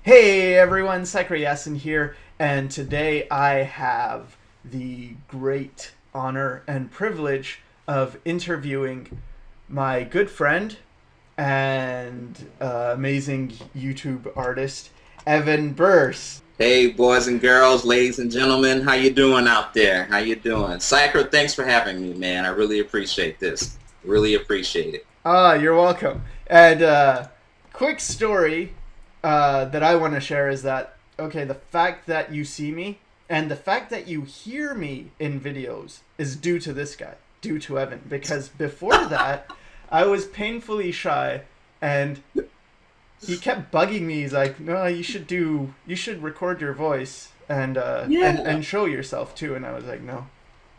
Hey everyone, Sycra here, and today I have the great honor and privilege of interviewing my good friend and amazing YouTube artist, Evan Burse. Hey, boys and girls, ladies and gentlemen, how you doing out there? How you doing? Sycra, thanks for having me, man. I really appreciate this. Really appreciate it. Ah, you're welcome. And quick story that I want to share is that okay, the fact that you see me and the fact that you hear me in videos is due to this guy, due to Evan. Because before that, I was painfully shy, and he kept bugging me. He's like, "No, you should record your voice and Yeah. and show yourself too." And I was like, "No,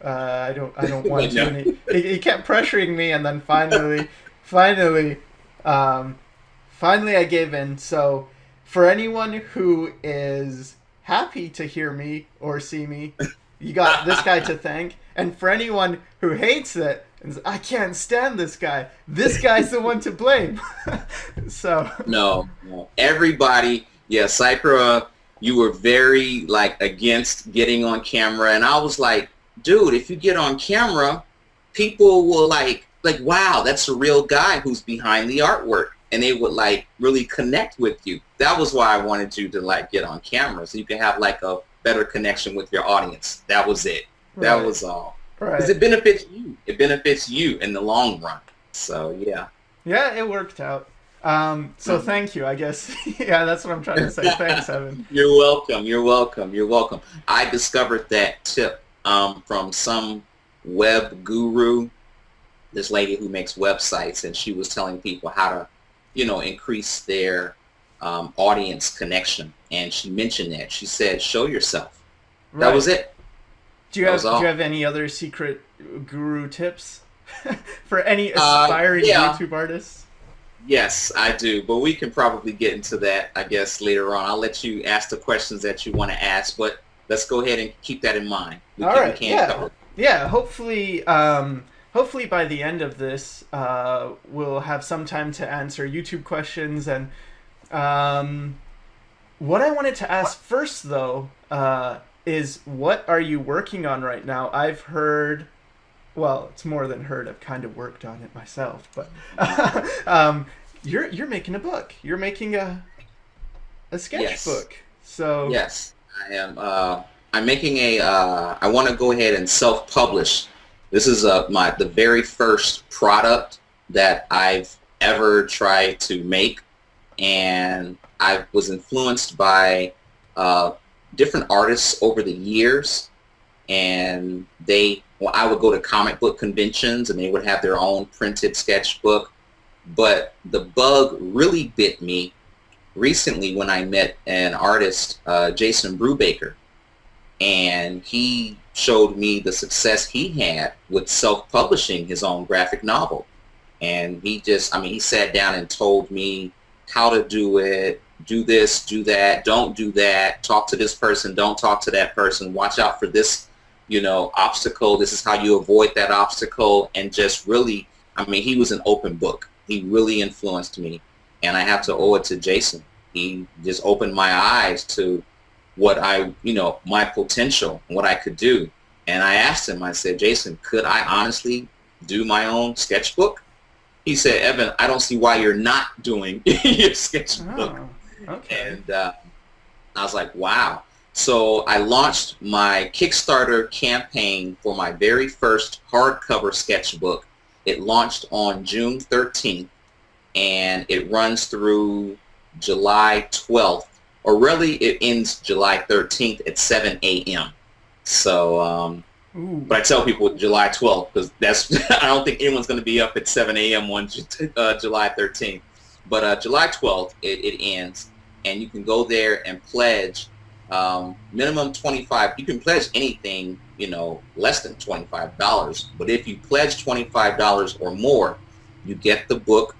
I don't want to." No. And he kept pressuring me, and then finally, um, finally I gave in. So for anyone who is happy to hear me or see me, you got this guy to thank. And for anyone who hates it and says, I can't stand this guy's the one to blame. So No. Everybody, yeah, Sycra, you were very like against getting on camera, and I was like, dude, if you get on camera, people will wow, that's a real guy who's behind the artwork, and they would like really connect with you. That was why I wanted you to like get on camera so you can have like a better connection with your audience. That was it. That right, was all. Because right. it benefits you. It benefits you in the long run. So yeah. Yeah, it worked out. So thank you, I guess. Yeah, that's what I'm trying to say. Thanks, Evan. You're welcome. You're welcome. You're welcome. I discovered that tip from some web guru, this lady who makes websites, and she was telling people how to, increase their audience connection. And she mentioned that. She said, show yourself. That Right. was it. Do you That have was all. any other secret guru tips for any aspiring Yeah. YouTube artists? Yes, I do. But we can probably get into that, I guess, later on. I'll let you ask the questions that you want to ask, but let's go ahead and keep that in mind. All We right. can Yeah. cover it. Yeah. Hopefully by the end of this, we'll have some time to answer YouTube questions. And um, what I wanted to ask first, though, is what are you working on right now? I've heard. Well, it's more than heard. I've kind of worked on it myself, but you're making a book. You're making a Yes. sketchbook. So Yes, I am. I'm making a. I want to go ahead and self-publish. This is the very first product that I've ever tried to make, and I was influenced by different artists over the years, and I would go to comic book conventions, and they would have their own printed sketchbook. But the bug really bit me recently when I met an artist, Jason Brubaker, and he showed me the success he had with self-publishing his own graphic novel. And he sat down and told me how to do it, do this, do that, don't do that, talk to this person, don't talk to that person, watch out for this, obstacle, this is how you avoid that obstacle, and just really, he was an open book. He really influenced me, and I have to owe it to Jason. He just opened my eyes to my potential, what I could do. And I asked him, I said, Jason, could I honestly do my own sketchbook? He said, Evan, I don't see why you're not doing your sketchbook. oh, okay. And I was like, wow. So I launched my Kickstarter campaign for my very first hardcover sketchbook. It launched on June 13th, and it runs through July 12th, or really it ends July 13th at 7 a.m. So, Ooh. but I tell people July 12th because I don't think anyone's going to be up at 7 a.m. on July 13th. But July 12th, it ends, and you can go there and pledge minimum 25. You can pledge anything, less than $25. But if you pledge $25 or more, you get the book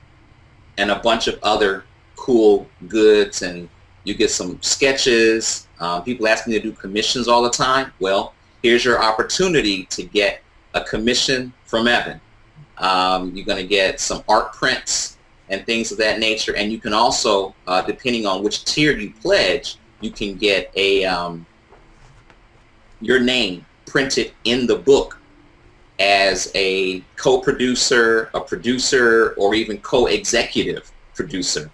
and a bunch of other cool goods, and you get some sketches. People ask me to do commissions all the time. Well, here's your opportunity to get a commission from Evan. You're going to get some art prints. and things of that nature. And you can also, depending on which tier you pledge, you can get a your name printed in the book as a co-producer, a producer, or even co-executive producer.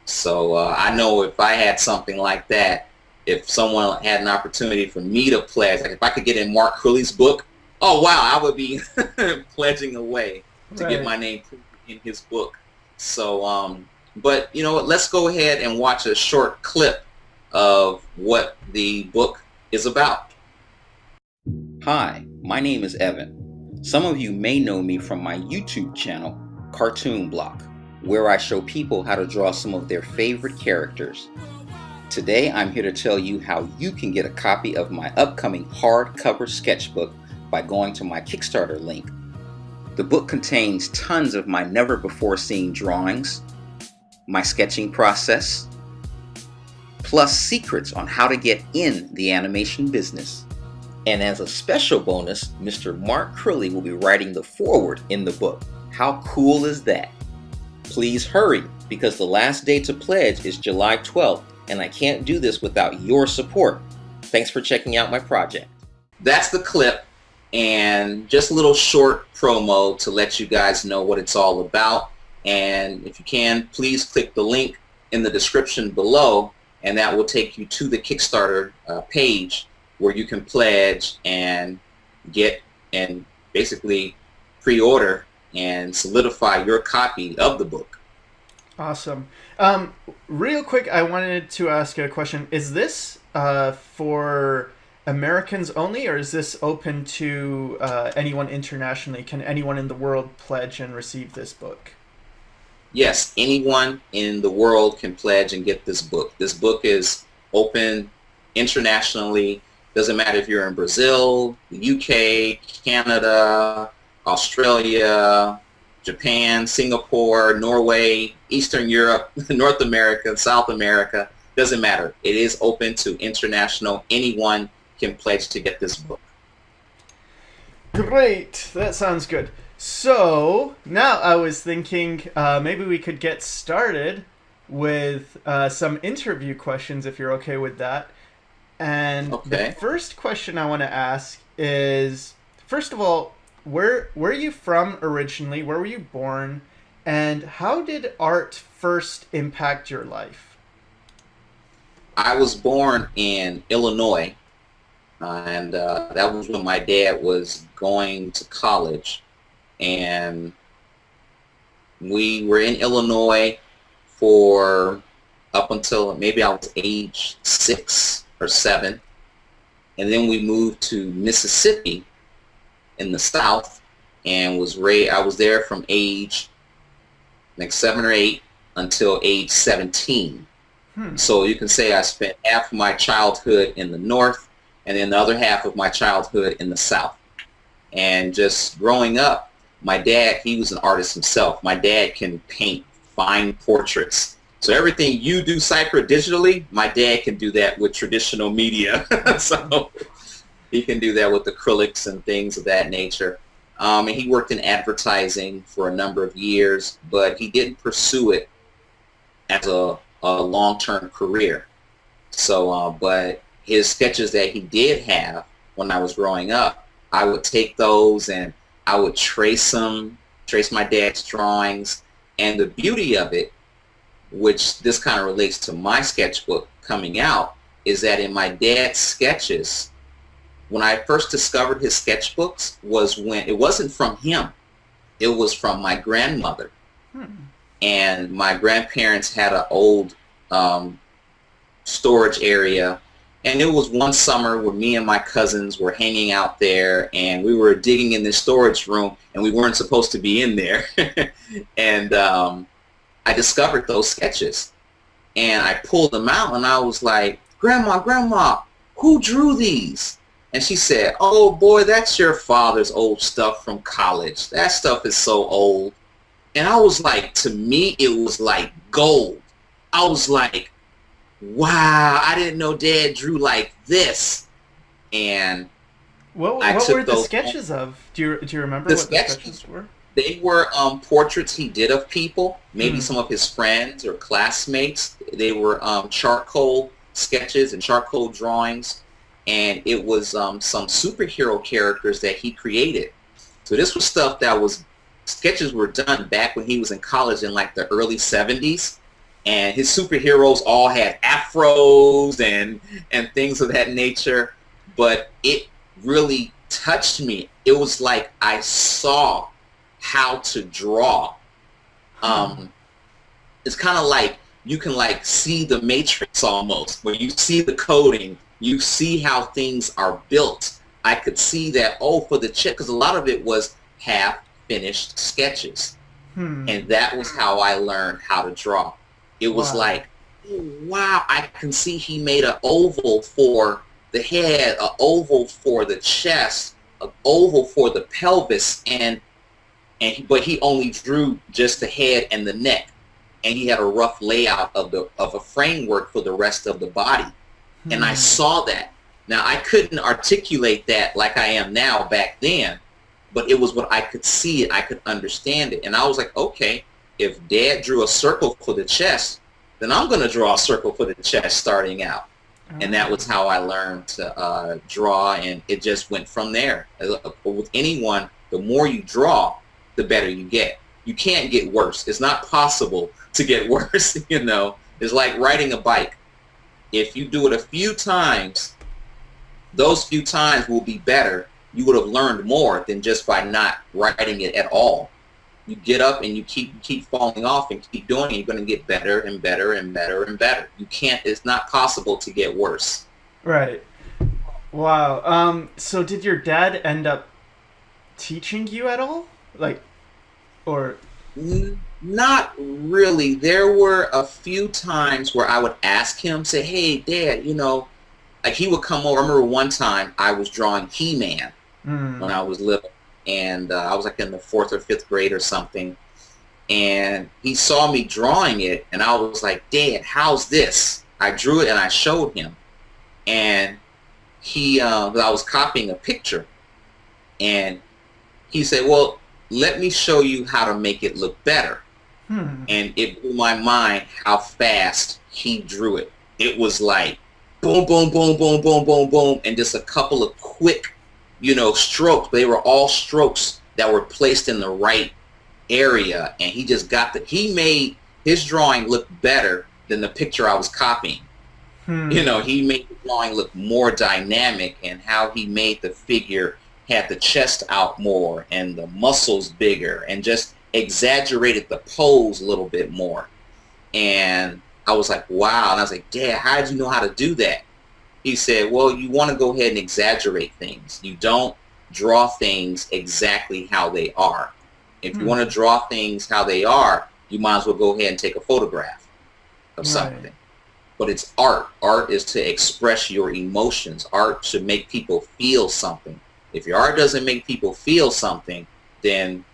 So I know if I had something like that, if someone had an opportunity for me to pledge, like if I could get in Mark Crilley's book, oh wow, I would be pledging away to get my name in his book. So, but you know what, let's go ahead and watch a short clip of what the book is about. Hi, my name is Evan. Some of you may know me from my YouTube channel, Cartoon Block, where I show people how to draw some of their favorite characters. Today I'm here to tell you how you can get a copy of my upcoming hardcover sketchbook by going to my Kickstarter link. The book contains tons of my never-before-seen drawings, my sketching process, plus secrets on how to get in the animation business. And as a special bonus, Mr. Mark Crilley will be writing the foreword in the book. How cool is that? Please hurry, because the last day to pledge is July 12th, and I can't do this without your support. Thanks for checking out my project. That's the clip, and just a little short promo to let you guys know what it's all about. And if you can, please click the link in the description below, and that will take you to the Kickstarter page where you can pledge and get and basically pre-order and solidify your copy of the book. Awesome. Real quick, I wanted to ask a question. Is this for Americans only, or is this open to anyone internationally? Can anyone in the world pledge and receive this book? Yes, anyone in the world can pledge and get this book. This book is open internationally. Doesn't matter if you're in Brazil, the UK, Canada, Australia, Japan, Singapore, Norway, Eastern Europe, North America, South America. Doesn't matter. It is open to international. Anyone can pledge to get this book. Great. That sounds good. So now I was thinking maybe we could get started with some interview questions, if you're okay with that. And okay. The first question I want to ask is, first of all, where are you from originally? Where were you born? And how did art first impact your life? I was born in Illinois, and that was when my dad was going to college. And we were in Illinois for up until maybe I was age 6 or 7, and then we moved to Mississippi in the South, and I was there from age like 7 or 8 until age 17. So you can say I spent half of my childhood in the North, and then the other half of my childhood in the South. And just growing up, my dad, he was an artist himself. My dad can paint fine portraits. So everything you do, Sycra, digitally, my dad can do that with traditional media. So he can do that with acrylics and things of that nature. And he worked in advertising for a number of years, but he didn't pursue it as a long-term career. So, but his sketches that he did have when I was growing up, I would take those and I would trace my dad's drawings. And the beauty of it, which this kind of relates to my sketchbook coming out, is that in my dad's sketches, when I first discovered his sketchbooks was when it wasn't from him, it was from my grandmother. And my grandparents had an old storage area, and it was one summer where me and my cousins were hanging out there, and we were digging in this storage room, and we weren't supposed to be in there. And I discovered those sketches, and I pulled them out, and I was like, Grandma, who drew these? And she said, oh boy, that's your father's old stuff from college. That stuff is so old. And I was like, to me, it was like gold. I was like, wow, I didn't know Dad drew like this. And what were the sketches of? Do you remember what the sketches were? They were portraits he did of people, maybe some of his friends or classmates. They were charcoal sketches and charcoal drawings, and it was some superhero characters that he created. So this was stuff that was, sketches were done back when he was in college in like the early 70s, and his superheroes all had afros and things of that nature, but it really touched me. It was like I saw how to draw. It's kind of like you can like see the Matrix almost, where you see the coding, you see how things are built. I could see that, oh, for the chip, because a lot of it was half finished sketches. And that was how I learned how to draw. It was like, wow, I can see he made an oval for the head, an oval for the chest, an oval for the pelvis, but he only drew just the head and the neck, and he had a rough layout of a framework for the rest of the body. And I saw that. Now, I couldn't articulate that like I am now back then, but it was what I could see it, I could understand it. And I was like, okay, if Dad drew a circle for the chest, then I'm going to draw a circle for the chest starting out. And that was how I learned to draw, and it just went from there. With anyone, the more you draw, the better you get. You can't get worse. It's not possible to get worse, you know. It's like riding a bike. If you do it a few times, those few times will be better. You would have learned more than just by not riding it at all. You get up and you keep falling off and keep doing it. You're going to get better and better and better and better. You can't. It's not possible to get worse. Right. Wow. So did your dad end up teaching you at all? Like, or? Not really. There were a few times where I would ask him, say, hey, Dad, you know, like he would come over. I remember one time I was drawing He-Man when I was little. And I was like in the 4th or 5th grade or something. And he saw me drawing it, and I was like, Dad, how's this? I drew it and I showed him. And I was copying a picture. And he said, well, let me show you how to make it look better. And it blew my mind how fast he drew it. It was like boom, boom, boom, boom, boom, boom, boom, and just a couple of quick, you know, strokes. They were all strokes that were placed in the right area, and he just he made his drawing look better than the picture I was copying. You know, he made the drawing look more dynamic, and how he made the figure had the chest out more and the muscles bigger, and just exaggerated the pose a little bit more. And I was like, wow. And I was like, Dad, how did you know how to do that? He said, well, you want to go ahead and exaggerate things. You don't draw things exactly how they are. If you want to draw things how they are, you might as well go ahead and take a photograph of something. But it's art. Art is to express your emotions. Art should make people feel something. If your art doesn't make people feel something, then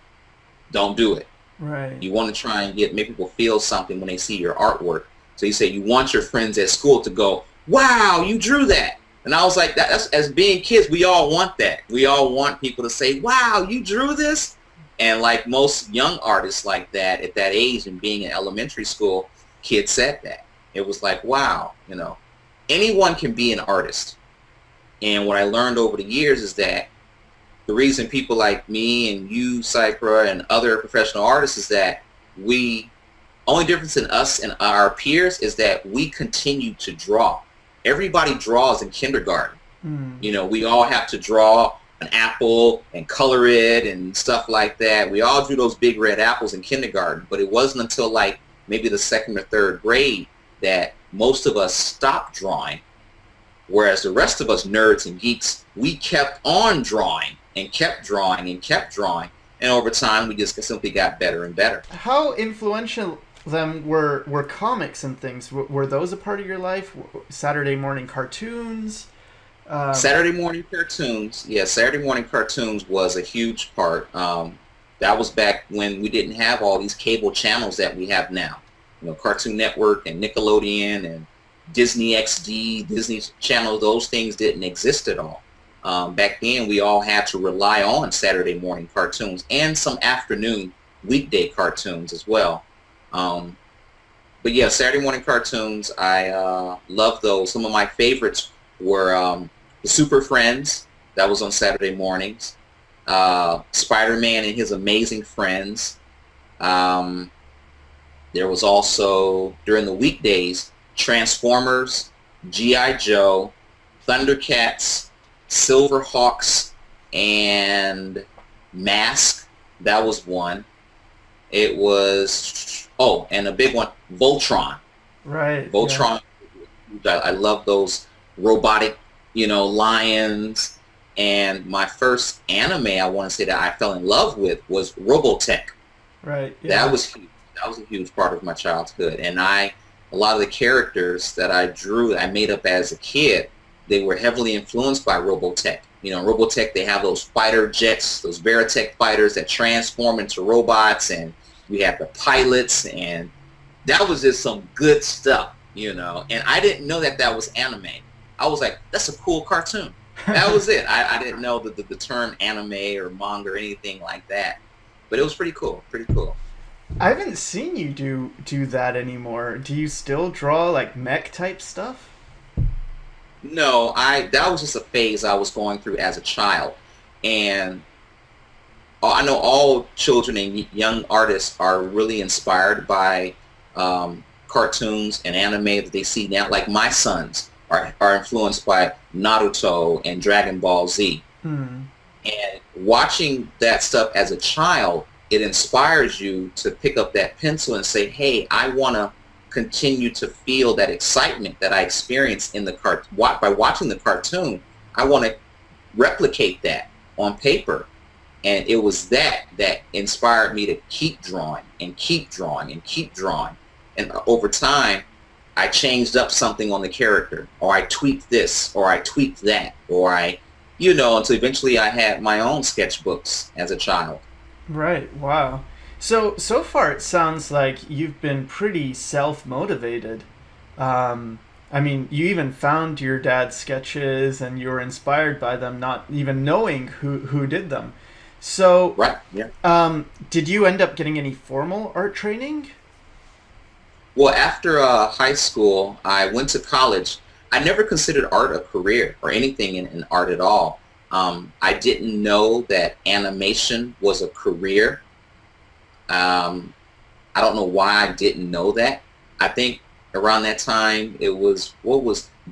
don't do it. Right. You want to try and make people feel something when they see your artwork. So you say you want your friends at school to go, wow, you drew that. And I was like, that's, as being kids, we all want that. We all want people to say, wow, you drew this? And like most young artists like that at that age and being in elementary school, kids said that. It was like, wow, you know, anyone can be an artist. And what I learned over the years is that the reason people like me and you, Sycra, and other professional artists is that only difference in us and our peers is that we continue to draw. Everybody draws in kindergarten. You know, we all have to draw an apple and color it and stuff like that. We all drew those big red apples in kindergarten, but it wasn't until like maybe the 2nd or 3rd grade that most of us stopped drawing, whereas the rest of us nerds and geeks, we kept on drawing and kept drawing and kept drawing, and over time we just simply got better and better. How influential then were comics and things? Were those a part of your life? Saturday morning cartoons? Saturday morning cartoons. Yeah, Saturday morning cartoons was a huge part. That was back when we didn't have all these cable channels that we have now. You know, Cartoon Network and Nickelodeon and Disney XD, Disney Channel, those things didn't exist at all. Back then, we all had to rely on Saturday morning cartoons and some afternoon weekday cartoons as well. But yeah, Saturday morning cartoons, I love those. Some of my favorites were the Super Friends. That was on Saturday mornings. Spider-Man and His Amazing Friends. There was also, during the weekdays, Transformers, G.I. Joe, Thundercats, Silverhawks, and Mask. That was one. It was, oh, and a big one, Voltron. Right. Voltron, yeah. I love those robotic, lions. And my first anime, I want to say, that I fell in love with was Robotech. Right. Yeah. That was huge. That was a huge part of my childhood. And a lot of the characters that I drew, I made up as a kid, they were heavily influenced by Robotech. Robotech, they have those fighter jets, those Veritech fighters that transform into robots, and we have the pilots, and that was just some good stuff, And I didn't know that was anime. I was like, that's a cool cartoon. That was it. I didn't know the term anime or manga or anything like that. But it was pretty cool. Pretty cool. I haven't seen you do that anymore. Do you still draw like mech type stuff? No, that was just a phase I was going through as a child. And I know all children and young artists are really inspired by cartoons and anime that they see now. Like my sons are influenced by Naruto and Dragon Ball Z. And watching that stuff as a child, it inspires you to pick up that pencil and say, hey, I want to continue to feel that excitement that I experienced in the by watching the cartoon. I want to replicate that on paper. And it was that inspired me to keep drawing and keep drawing and keep drawing. And over time, I changed up something on the character, or I tweaked this, or I tweaked that, or until eventually I had my own sketchbooks as a child. Right. Wow. So far it sounds like you've been pretty self-motivated. I mean, you even found your dad's sketches and you were inspired by them, not even knowing who did them. So, right. Yeah. Did you end up getting any formal art training? Well, after high school, I went to college. I never considered art a career or anything in art at all. I didn't know that animation was a career. I don't know why I didn't know that. I think around that time,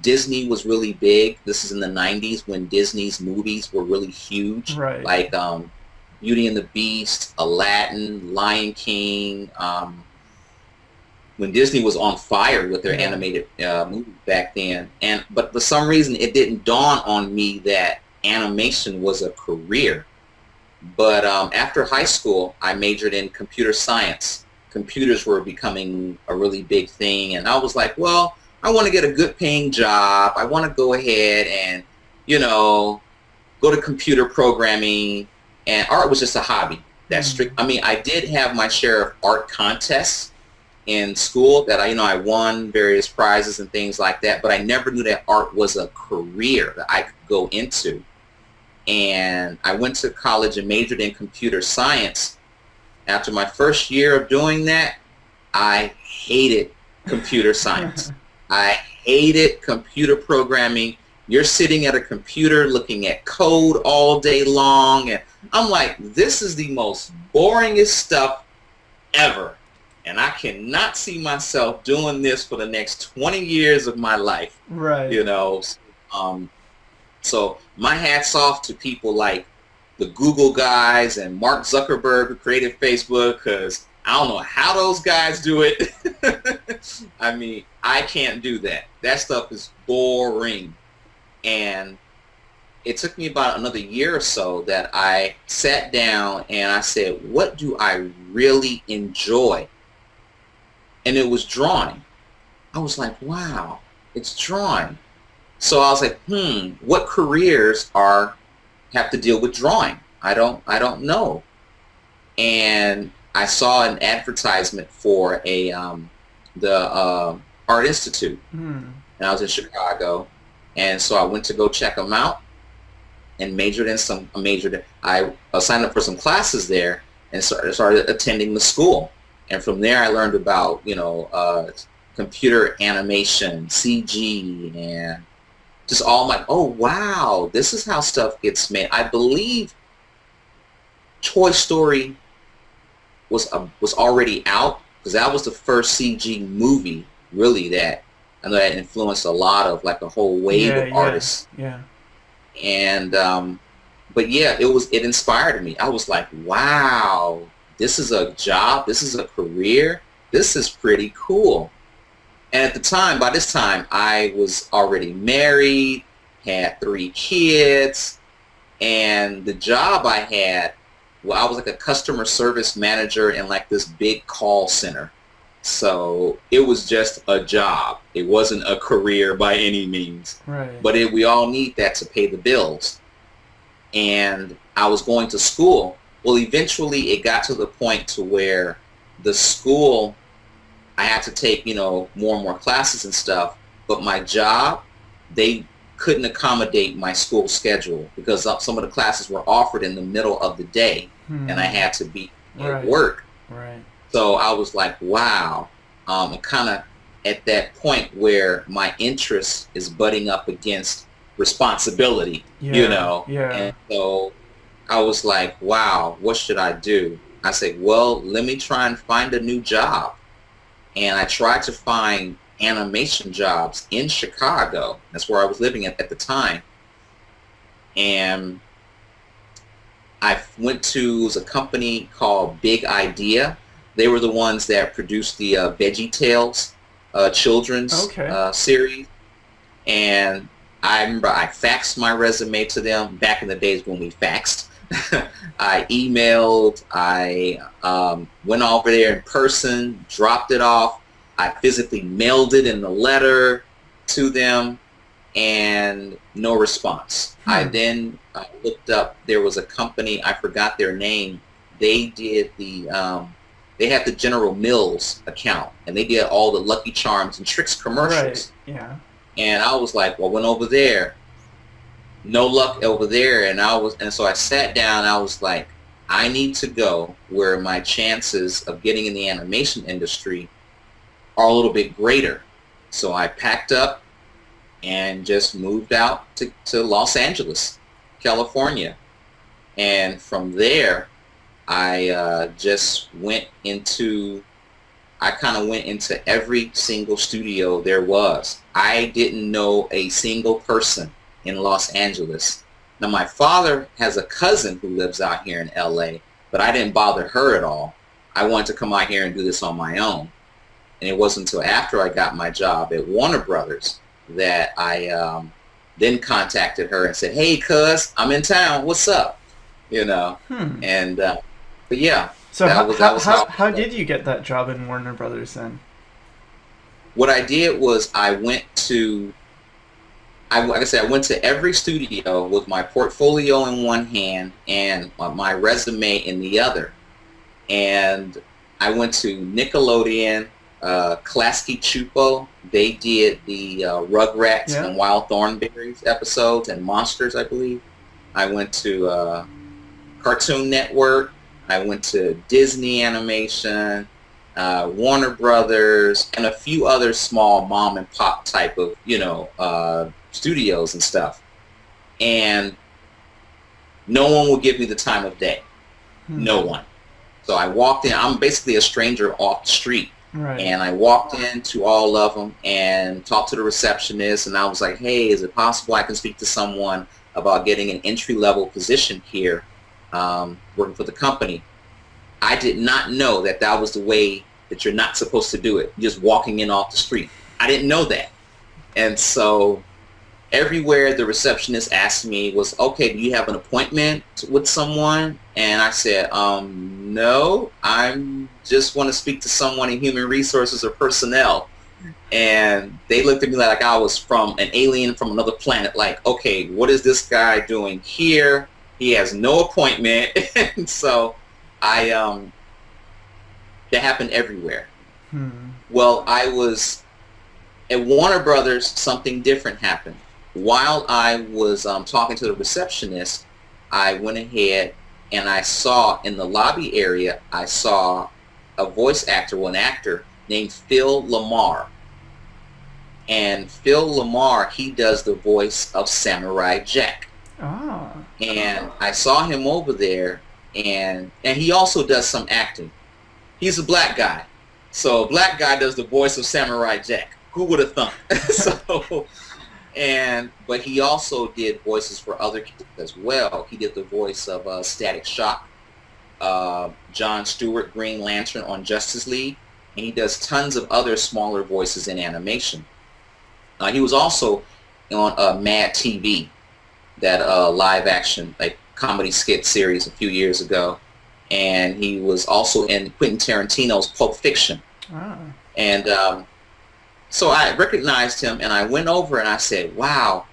Disney was really big. This is in the 90s when Disney's movies were really huge. Right. Like Beauty and the Beast, Aladdin, Lion King, when Disney was on fire with their animated movies back then. But for some reason, it didn't dawn on me that animation was a career. But after high school, I majored in computer science. Computers were becoming a really big thing, and I was like, well, I want to get a good paying job. I want to go ahead and, go to computer programming, and art was just a hobby. I did have my share of art contests in school that I won various prizes and things like that, but I never knew that art was a career that I could go into. And I went to college and majored in computer science. After my first year of doing that, I hated computer science. I hated computer programming. You're sitting at a computer looking at code all day long, and I'm like, this is the most boringest stuff ever. And I cannot see myself doing this for the next 20 years of my life. Right. So my hat's off to people like the Google guys and Mark Zuckerberg who created Facebook, because I don't know how those guys do it. I mean, I can't do that. That stuff is boring. And it took me about another year or so that I sat down and I said, what do I really enjoy? And it was drawing. I was like, wow, it's drawing. So I was like, what careers have to deal with drawing? I don't know. And I saw an advertisement for the Art Institute, and I was in Chicago, and so I went to go check them out. and I signed up for some classes there and started attending the school. And from there I learned about, computer animation, CG, and just all my, oh wow, this is how stuff gets made. I believe Toy Story was already out, because that was the first CG movie really that I know that influenced a lot of, like, a whole wave of artists. Yeah. And but yeah, it inspired me. I was like, wow, this is a job, this is a career, this is pretty cool. And at the time, by this time, I was already married, had 3 kids, and the job I had, well, I was like a customer service manager in like this big call center. So it was just a job. It wasn't a career by any means. Right. But we all need that to pay the bills. And I was going to school. Well, eventually it got to the point to where the school, I had to take, more and more classes and stuff. But my job, they couldn't accommodate my school schedule because some of the classes were offered in the middle of the day, and I had to be at work. Right. So I was like, wow, I'm kind of at that point where my interest is butting up against responsibility, Yeah. And so I was like, wow, what should I do? I said, well, let me try and find a new job. And I tried to find animation jobs in Chicago. That's where I was living at the time. And I went to a company called Big Idea. They were the ones that produced the Veggie Tales children's series. And I remember I faxed my resume to them back in the days when we faxed. I emailed, I went over there in person, dropped it off. I physically mailed it in the letter to them, and no response. I then looked up, there was a company, I forgot their name. They did they had the General Mills account, and they did all the Lucky Charms and Tricks commercials. Right. Yeah. And I was like, well, I went over there. No luck over there. And so I sat down, I was like, I need to go where my chances of getting in the animation industry are a little bit greater. So I packed up and just moved out to Los Angeles, California. And from there, I kind of went into every single studio there was. I didn't know a single person in Los Angeles. Now, my father has a cousin who lives out here in LA, but I didn't bother her at all. I wanted to come out here and do this on my own. And it wasn't until after I got my job at Warner Brothers that I then contacted her and said, hey, cuz, I'm in town. What's up? And, but yeah. So how did you get that job in Warner Brothers then? What I did was I went to every studio with my portfolio in one hand and my resume in the other. And I went to Nickelodeon, Klasky Chupo. They did the Rugrats and Wild Thornberrys episodes and Monsters, I believe. I went to Cartoon Network. I went to Disney Animation, Warner Brothers, and a few other small mom and pop type of, studios and stuff. And no one would give me the time of day. No one. So I walked in. I'm basically a stranger off the street. Right. And I walked into all of them and talked to the receptionist, and I was like, hey, is it possible I can speak to someone about getting an entry-level position here working for the company? I did not know that was the way that you're not supposed to do it, just walking in off the street. I didn't know that. And so everywhere the receptionist asked me was, okay, do you have an appointment with someone? And I said, no, I just want to speak to someone in human resources or personnel. And they looked at me like I was from an alien from another planet, like, okay, what is this guy doing here? He has no appointment. And so that happened everywhere. Well, I was at Warner Brothers, something different happened. while I was talking to the receptionist, I went ahead and I saw in the lobby area, I saw a voice actor, well, an actor named Phil Lamar. And Phil Lamar, he does the voice of Samurai Jack. Ah. And I saw him over there, and he also does some acting. He's a black guy. So a black guy does the voice of Samurai Jack. Who would have thunk? But he also did voices for other kids as well. He did the voice of Static Shock, John Stewart, Green Lantern on Justice League, and he does tons of other smaller voices in animation. He was also on Mad TV, that live action like comedy skit series a few years ago, and he was also in Quentin Tarantino's Pulp Fiction. Ah. And so I recognized him, and I went over and I said, wow,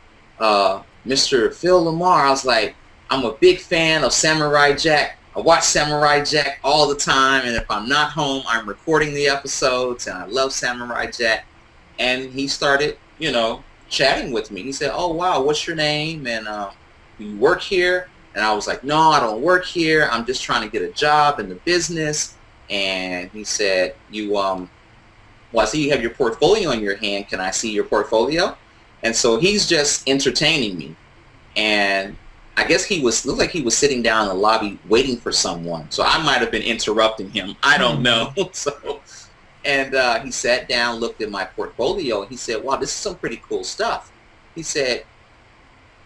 Mr. Phil Lamar. I was like, I'm a big fan of Samurai Jack. I watch Samurai Jack all the time, and if I'm not home, I'm recording the episodes, and I love Samurai Jack. And he started, you know, chatting with me. He said, oh, wow, what's your name? And do you work here? And I was like, no, I don't work here. I'm just trying to get a job in the business. And he said, well, I see you have your portfolio in your hand. Can I see your portfolio? And so he's just entertaining me. And I guess looked like he was sitting down in the lobby waiting for someone. So I might have been interrupting him. I don't know. And he sat down, looked at my portfolio, and he said, wow, this is some pretty cool stuff. He said,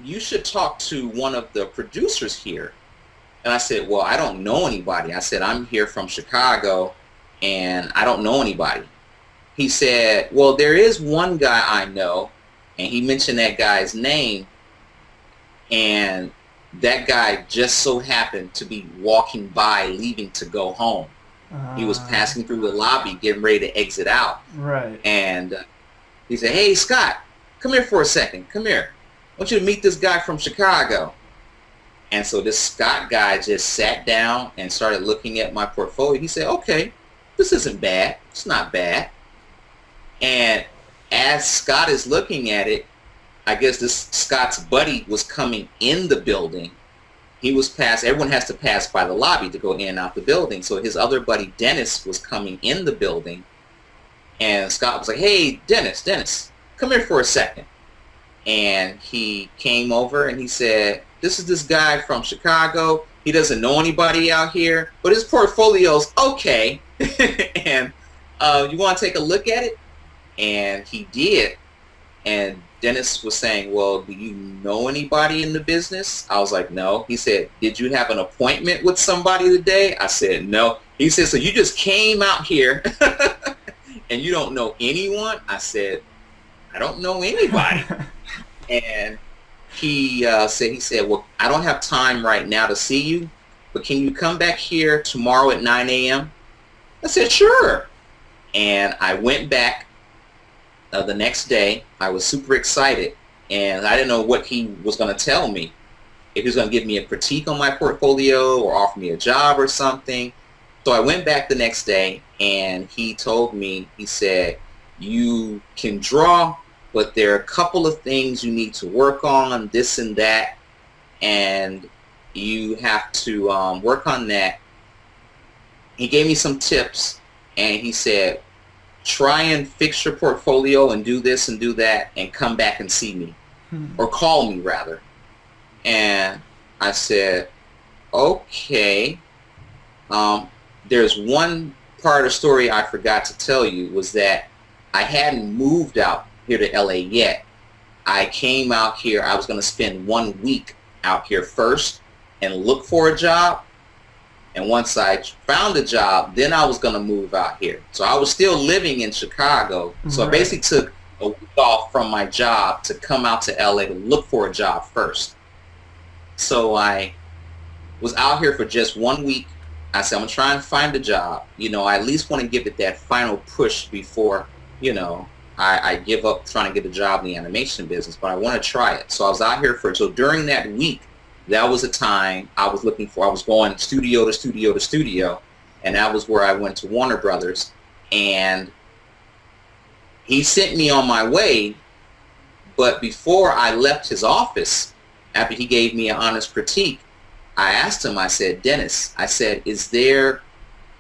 you should talk to one of the producers here. And I said, well, I don't know anybody. I said, I'm here from Chicago, and I don't know anybody. He said, well, there is one guy I know, and he mentioned that guy's name, and that guy just so happened to be walking by, leaving to go home. He was passing through the lobby, getting ready to exit out. Right. And he said, hey, Scott, come here for a second. Come here. I want you to meet this guy from Chicago. And so this Scott guy just sat down and started looking at my portfolio. He said, okay, this isn't bad. It's not bad. And as Scott is looking at it, I guess this Scott's buddy was coming in the building. Everyone has to pass by the lobby to go in and out the building. So his other buddy, Dennis, was coming in the building. And Scott was like, hey, Dennis, come here for a second. And he came over and he said, this is this guy from Chicago. He doesn't know anybody out here, but his portfolio's okay. And you want to take a look at it? And he did. And Dennis was saying, well, do you know anybody in the business? I was like, no. He said, did you have an appointment with somebody today? I said, no. He said, so you just came out here and you don't know anyone? I said, I don't know anybody. And he said, well, I don't have time right now to see you, but can you come back here tomorrow at 9 a.m.? I said, sure. And I went back the next day. I was super excited, and I didn't know what he was going to tell me. If he was going to give me a critique on my portfolio or offer me a job or something. So I went back the next day, and he told me, he said, you can draw, but there are a couple of things you need to work on, this and that, and you have to work on that. He gave me some tips, and he said, try and fix your portfolio and do this and do that and come back and see me, or call me rather. And I said, okay. There's one part of the story I forgot to tell you, was that I hadn't moved out here to LA yet. I came out here, I was going to spend 1 week out here first and look for a job. And once I found a job, then I was going to move out here. So I was still living in Chicago. So I basically took a week off from my job to come out to LA to look for a job first. So I was out here for just 1 week. I said, I'm going to try and find a job. You know, I at least want to give it that final push before, you know, I give up trying to get a job in the animation business, but I want to try it. So I was out here so during that week, that was the time I was looking for. I was going studio to studio to studio, and that was where I went to Warner Brothers. And he sent me on my way, But before I left his office, after he gave me an honest critique, I asked him, I said, Dennis, I said, is there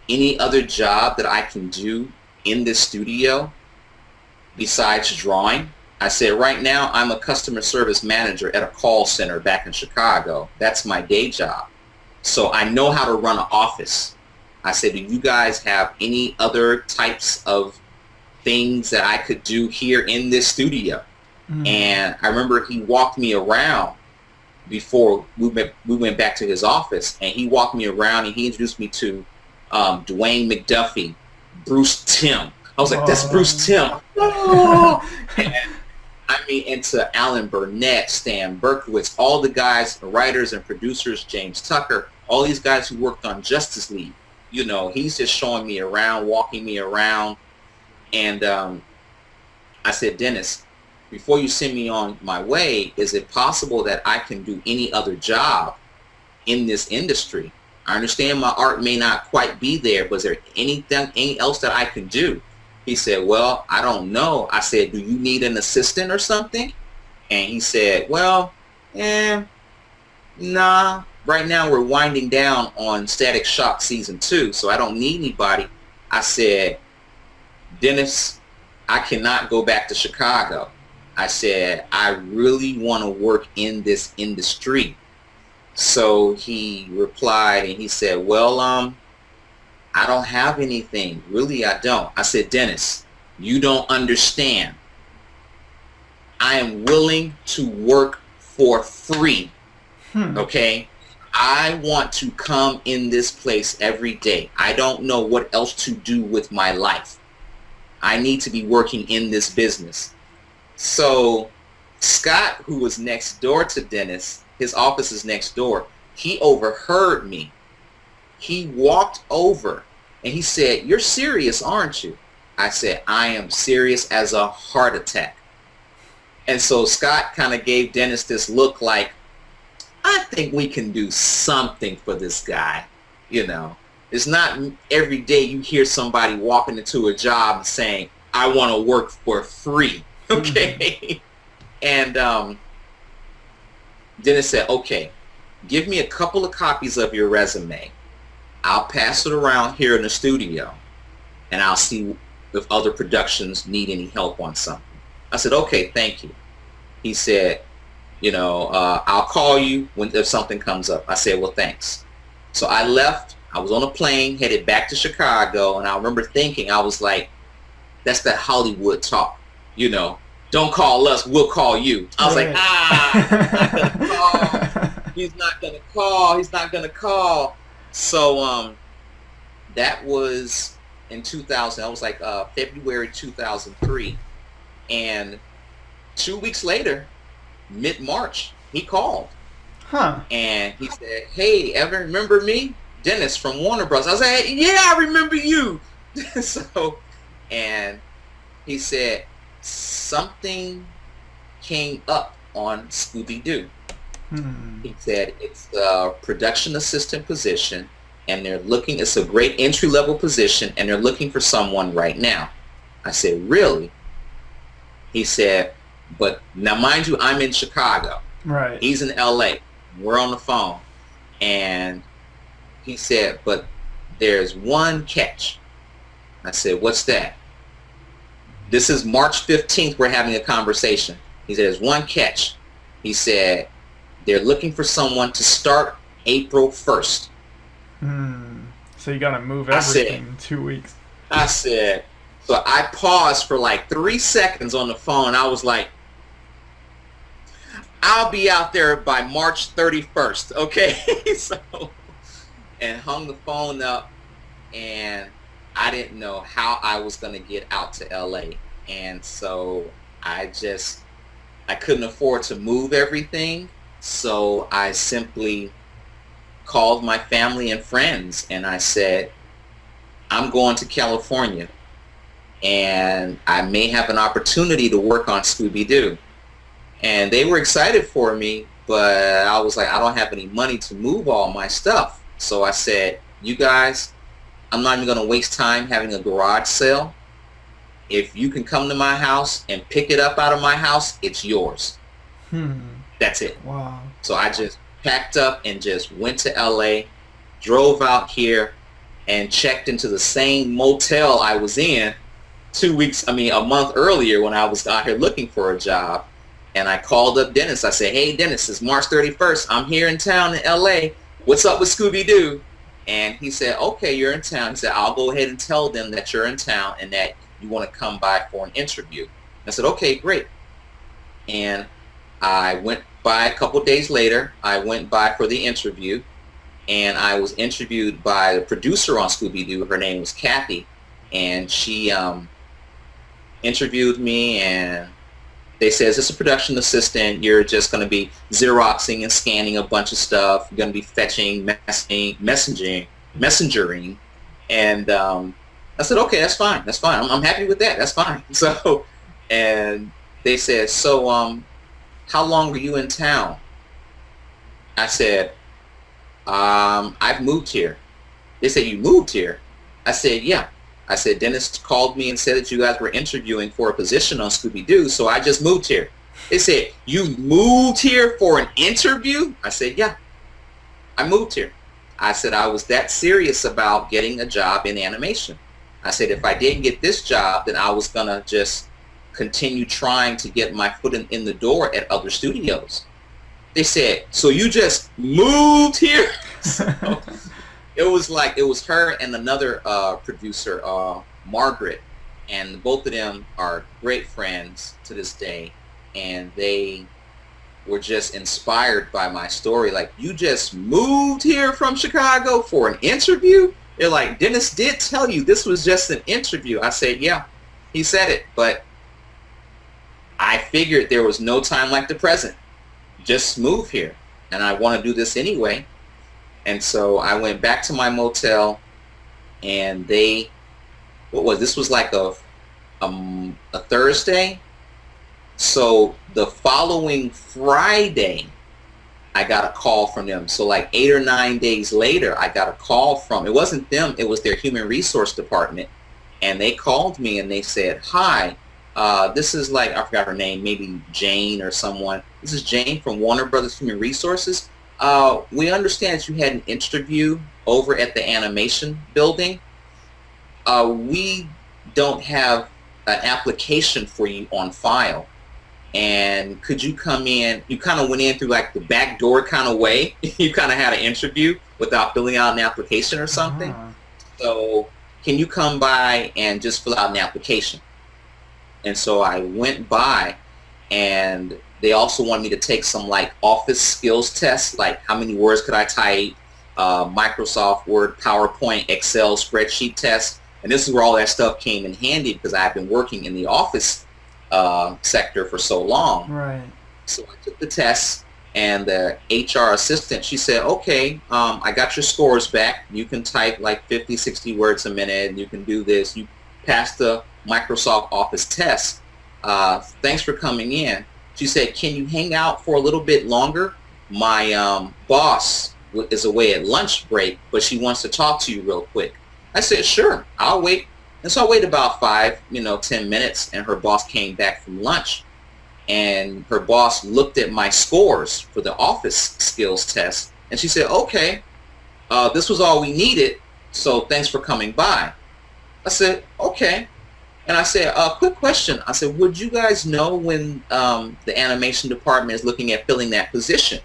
any other job that I can do in this studio besides drawing? I said, right now I'm a customer service manager at a call center back in Chicago. That's my day job. So I know how to run an office. I said, do you guys have any other types of things that I could do here in this studio? And I remember he walked me around before we went back to his office, and he walked me around and he introduced me to Dwayne McDuffie, Bruce Timm. I was like, that's Bruce Timm. Oh! And, I mean, and to Alan Burnett, Stan Berkowitz, all the guys, the writers and producers, James Tucker, all these guys who worked on Justice League. You know, he's just showing me around, walking me around. And I said, Dennis, before you send me on my way, is it possible that I can do any other job in this industry? I understand my art may not quite be there, but is there anything else that I can do? He said, well, I don't know. I said, do you need an assistant or something? And he said, well, nah. Right now we're winding down on Static Shock Season 2, so I don't need anybody. I said, Dennis, I cannot go back to Chicago. I said, I really want to work in this industry. So he replied and he said, well, I don't have anything. Really, I don't. I said, Dennis, you don't understand. I am willing to work for free. Okay? I want to come in this place every day. I don't know what else to do with my life. I need to be working in this business. So Scott, who was next door to Dennis, his office is next door, he overheard me. He walked over and he said, you're serious, aren't you? I said, I am serious as a heart attack. And so Scott kind of gave Dennis this look like, I think we can do something for this guy. You know, it's not every day you hear somebody walking into a job and saying, I want to work for free. Okay. And Dennis said, okay, give me a couple of copies of your resume. I'll pass it around here in the studio and I'll see if other productions need any help on something. I said, okay, thank you. He said, you know, I'll call you if something comes up. I said, well, thanks. So I left. I was on a plane headed back to Chicago, and I remember thinking, I was like, that's that Hollywood talk, you know, don't call us, we'll call you. I was like, he's not gonna call. He's not gonna call. So that was in 2000. That was like February 2003, and 2 weeks later, mid-March, he called. And he said, hey, Evan, remember me? Dennis from Warner Bros. I was like, yeah, I remember you. So, and he said, something came up on Scooby-Doo. He said, it's a production assistant position, and they're looking, it's a great entry-level position, and they're looking for someone right now. I said, really? He said, but now mind you, I'm in Chicago. Right. He's in LA. We're on the phone. And he said, but there's one catch. I said, what's that? This is March 15th, we're having a conversation. He said, there's one catch. He said, they're looking for someone to start April 1st. So you gotta move everything in 2 weeks. I said, so I paused for like 3 seconds on the phone. I was like, I'll be out there by March 31st, okay? So, and hung the phone up, and I didn't know how I was going to get out to LA. And so I couldn't afford to move everything. So I simply called my family and friends, and I said, I'm going to California, and I may have an opportunity to work on Scooby-Doo. And they were excited for me, but I was like, I don't have any money to move all my stuff. So I said, you guys, I'm not even going to waste time having a garage sale if you can come to my house and pick it up out of my house, it's yours. That's it. Wow. So I just packed up and just went to LA, drove out here, and checked into the same motel I was in a month earlier when I was out here looking for a job. And I called up Dennis. I said, hey, Dennis, it's March 31st. I'm here in town in LA. What's up with Scooby-Doo? And he said, okay, you're in town. He said, I'll go ahead and tell them that you're in town and that you want to come by for an interview. I said, okay, great. And I went by a couple days later. I went by for the interview, and I was interviewed by the producer on Scooby-Doo. Her name was Kathy, and she interviewed me, and they said, is this a production assistant? You're just going to be Xeroxing and scanning a bunch of stuff. You're going to be fetching, messengering. And I said, okay, that's fine. That's fine. I'm happy with that. That's fine. So, and they said, so how long were you in town? I said, I've moved here. They said, you moved here? I said, yeah. I said, Dennis called me and said that you guys were interviewing for a position on Scooby-Doo, so I just moved here. They said, you moved here for an interview? I said, yeah, I moved here. I said I was that serious about getting a job in animation. I said if I didn't get this job, then I was going to just continue trying to get my foot in the door at other studios. They said, so you just moved here? So, it was her and another producer, Margaret, and both of them are great friends to this day, and they were just inspired by my story. Like, you just moved here from Chicago for an interview? They're like, Dennis did tell you this was just an interview. I said, yeah, he said it, but I figured there was no time like the present. Just move here, and I want to do this anyway. And so I went back to my motel, and this was like a Thursday. So the following Friday, I got a call from them. So like 8 or 9 days later, I got a call from, it wasn't them, it was their human resource department. And they called me and they said, hi, this is like, I forgot her name, maybe Jane or someone. This is Jane from Warner Brothers Human Resources. We understand that you had an interview over at the animation building. We don't have an application for you on file. And could you come in? You kind of went in through like the back door kind of way. You kind of had an interview without filling out an application or something. So can you come by and just fill out an application? And so I went by, and they also wanted me to take some like office skills tests, like how many words could I type, Microsoft Word, PowerPoint, Excel spreadsheet tests. And this is where all that stuff came in handy because I've been working in the office sector for so long. Right. So I took the tests, and the HR assistant, she said, okay, I got your scores back. You can type like 50, 60 words a minute, and you can do this. You passed the Microsoft Office test. Thanks for coming in. She said, can you hang out for a little bit longer? My boss is away at lunch break, but she wants to talk to you real quick. I said, sure, I'll wait. And so I waited about 10 minutes, and her boss came back from lunch, and her boss looked at my scores for the office skills test, and she said, okay, this was all we needed, so thanks for coming by. I said, okay. And I said, quick question. I said, would you guys know when the animation department is looking at filling that position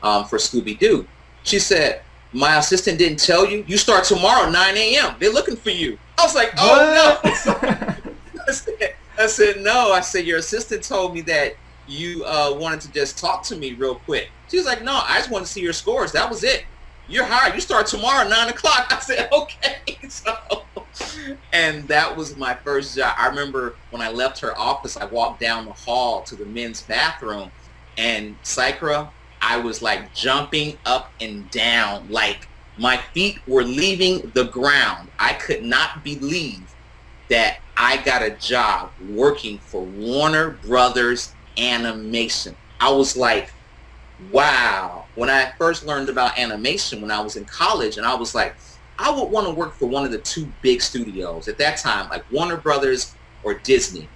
for Scooby-Doo? She said, my assistant didn't tell you? You start tomorrow, 9 a.m. They're looking for you. I was like, oh, no. I said, no. I said, your assistant told me that you wanted to just talk to me real quick. She was like, no, I just wanted to see your scores. That was it. You're hired. You start tomorrow, 9 o'clock. I said, okay. And that was my first job. I remember when I left her office, I walked down the hall to the men's bathroom, and Sycra, I was like jumping up and down, like my feet were leaving the ground. I could not believe that I got a job working for Warner Brothers Animation. I was like, wow. When I first learned about animation when I was in college, and I was like, I would want to work for one of the two big studios at that time, like Warner Brothers or Disney.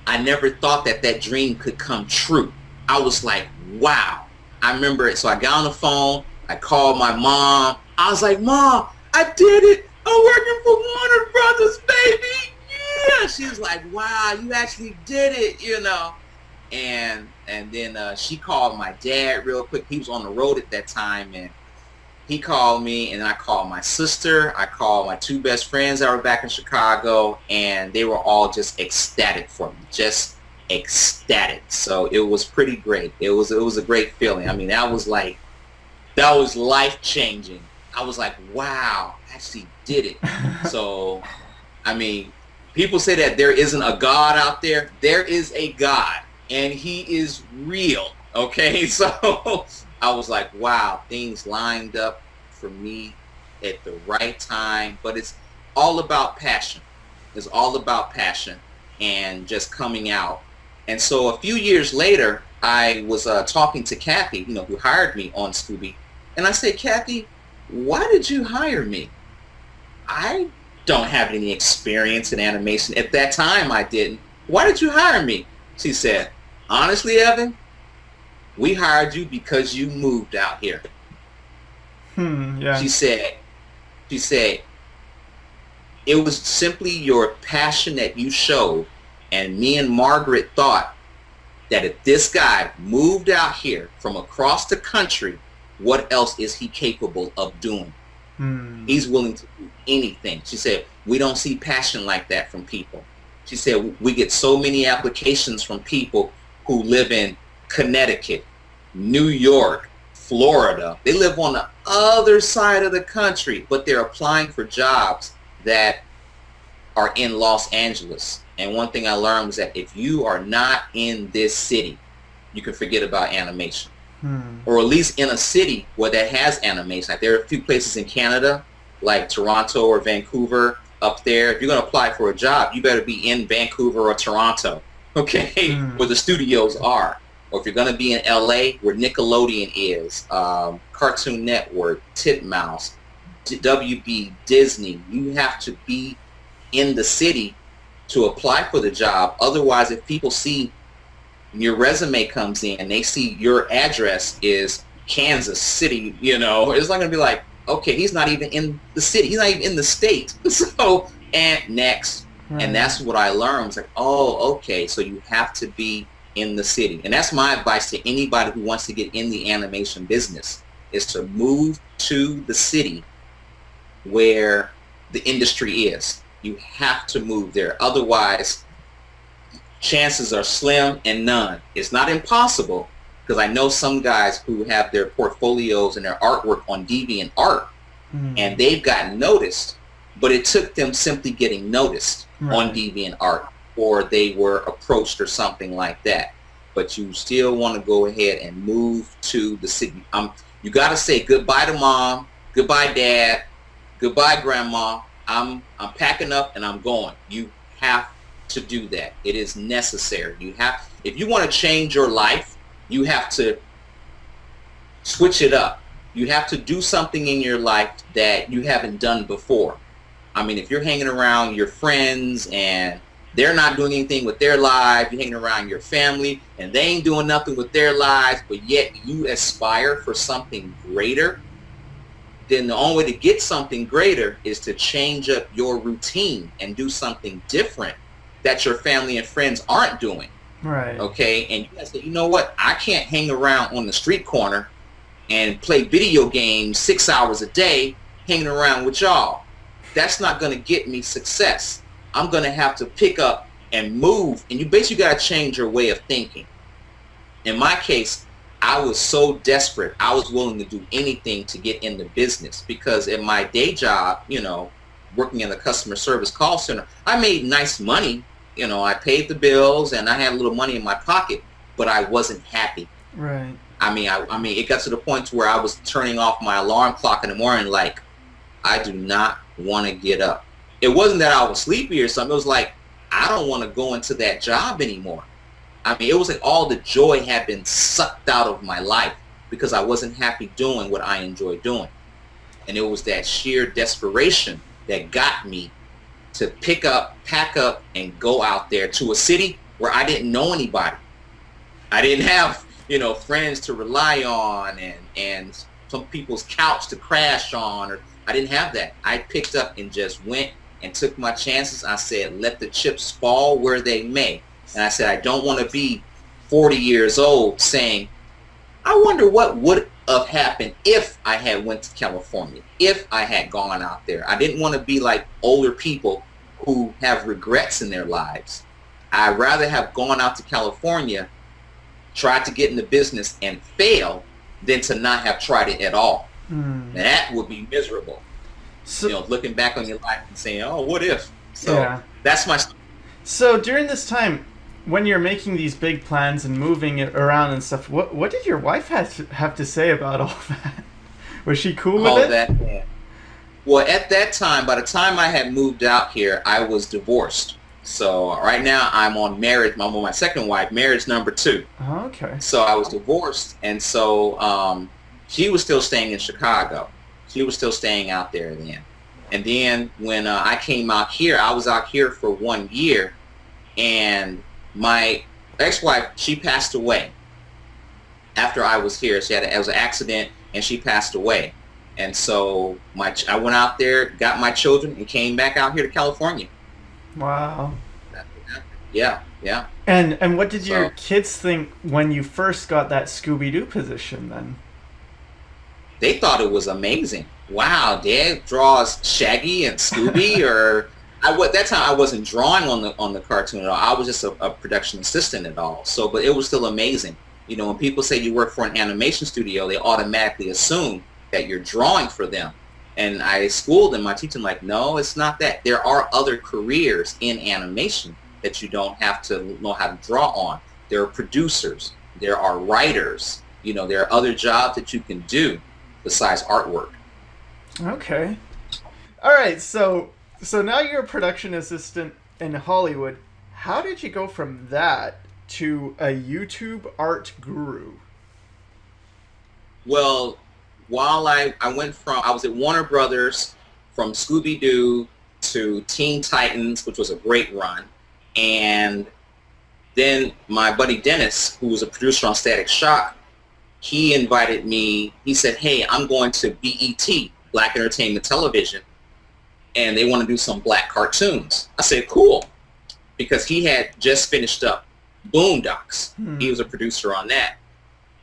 I never thought that that dream could come true. I was like, wow. I remember it. So I got on the phone. I called my mom. I was like, Mom, I did it. I'm working for Warner Brothers, baby. Yeah. She was like, wow, you actually did it, you know. And then she called my dad real quick. He was on the road at that time, and he called me, and I called my sister. I called my two best friends that were back in Chicago, and they were all just ecstatic for me, just ecstatic. So it was pretty great. It was a great feeling. I mean, that was life-changing. I was like, wow, I actually did it. So, I mean, people say that there isn't a God out there. There is a God, and he is real, okay? So I was like, wow, things lined up for me at the right time. But it's all about passion. It's all about passion and just coming out. And so a few years later, I was talking to Kathy, you know, who hired me on Scooby. And I said, Kathy, why did you hire me? I don't have any experience in animation. At that time, I didn't. Why did you hire me? She said, honestly, Evan, we hired you because you moved out here. Yeah. She said, it was simply your passion that you showed. And me and Margaret thought that if this guy moved out here from across the country, what else is he capable of doing? He's willing to do anything. She said, we don't see passion like that from people. She said, we get so many applications from people who live in Connecticut, New York, Florida. They live on the other side of the country, but they're applying for jobs that are in Los Angeles. And one thing I learned was that if you are not in this city, you can forget about animation. Or at least in a city where that has animation. Like there are a few places in Canada, like Toronto or Vancouver up there. If you're going to apply for a job, you better be in Vancouver or Toronto, okay, where the studios are. Or if you're going to be in LA, where Nickelodeon is, Cartoon Network, Titmouse, WB, Disney, you have to be in the city to apply for the job. Otherwise, if people see your resume comes in and they see your address is Kansas City, you know, it's not going to be like, okay, he's not even in the city. He's not even in the state. So, and next. And that's what I learned. It's like, oh, okay, so you have to be in the city. And that's my advice to anybody who wants to get in the animation business, is to move to the city where the industry is. You have to move there. Otherwise, chances are slim and none. It's not impossible, because I know some guys who have their portfolios and their artwork on DeviantArt, and they've gotten noticed, but it took them simply getting noticed on DeviantArt, or they were approached or something like that. But you still want to go ahead and move to the city. You got to say goodbye to mom, goodbye dad, goodbye grandma. I'm packing up and I'm going. You have to do that. It is necessary. You have, if you want to change your life, you have to switch it up. You have to do something in your life that you haven't done before. I mean, if you're hanging around your friends and they're not doing anything with their lives, you're hanging around your family and they ain't doing nothing with their lives, but yet you aspire for something greater, then the only way to get something greater is to change up your routine and do something different that your family and friends aren't doing. Right. Okay? And you guys say, you know what? I can't hang around on the street corner and play video games 6 hours a day hanging around with y'all. That's not going to get me success. I'm going to have to pick up and move. And you basically got to change your way of thinking. In my case, I was so desperate. I was willing to do anything to get in the business, because in my day job, you know, working in the customer service call center, I made nice money. You know, I paid the bills and I had a little money in my pocket, but I wasn't happy. Right. I mean, it got to the point where I was turning off my alarm clock in the morning, like, I do not want to get up. It wasn't that I was sleepy or something. It was like, I don't want to go into that job anymore. I mean, it was like all the joy had been sucked out of my life because I wasn't happy doing what I enjoyed doing. And it was that sheer desperation that got me to pack up, and go out there to a city where I didn't know anybody. I didn't have, friends to rely on and some people's couch to crash on. Or I didn't have that. I picked up and just went and took my chances. I said, let the chips fall where they may. And I said, I don't want to be 40 years old saying, I wonder what would have happened if I had went to California, if I had gone out there. I didn't want to be like older people who have regrets in their lives. I'd rather have gone out to California, tried to get in the business and fail than to not have tried it at all. That would be miserable. So, looking back on your life and saying, oh, what if? So that's my story. So during this time, when you're making these big plans and moving it around and stuff, what did your wife have to say about all that? Was she cool with it? That, yeah. Well, at that time, by the time I had moved out here, I was divorced. So right now I'm on marriage. I'm on my second wife, marriage number 2. Oh, okay. So I was divorced, and so she was still staying in Chicago. She was still staying out there then. And then when I came out here, I was out here for 1 year, and my ex-wife, she passed away after I was here. It was an accident, and she passed away. And so I went out there, got my children, and came back out here to California. Wow. Yeah. And what did your kids think when you first got that Scooby-Doo position then? They thought it was amazing. Wow, Dad draws Shaggy and Scooby, or at that time I wasn't drawing on the cartoon at all. I was just a production assistant at all. So, but it was still amazing. When people say you work for an animation studio, they automatically assume that you're drawing for them. And I schooled them. I teach them like, no, it's not that. There are other careers in animation that you don't have to know how to draw on. There are producers. There are writers. There are other jobs that you can do besides artwork. Okay. All right. So now you're a production assistant in Hollywood. How did you go from that to a YouTube art guru? Well, while I was at Warner Brothers from Scooby-Doo to Teen Titans, which was a great run. And then my buddy Dennis, who was a producer on Static Shock, he invited me. He said, hey, I'm going to BET, Black Entertainment Television, and they want to do some black cartoons. I said, cool, because he had just finished up Boondocks. He was a producer on that.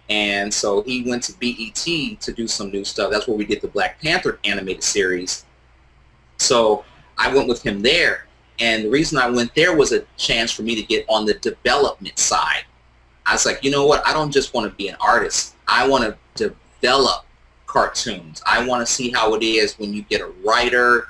And so he went to BET to do some new stuff. That's where we did the Black Panther animated series. So I went with him there. And the reason I went there was a chance for me to get on the development side. I was like, you know what? I don't just want to be an artist. I want to develop cartoons. I want to see how it is when you get a writer,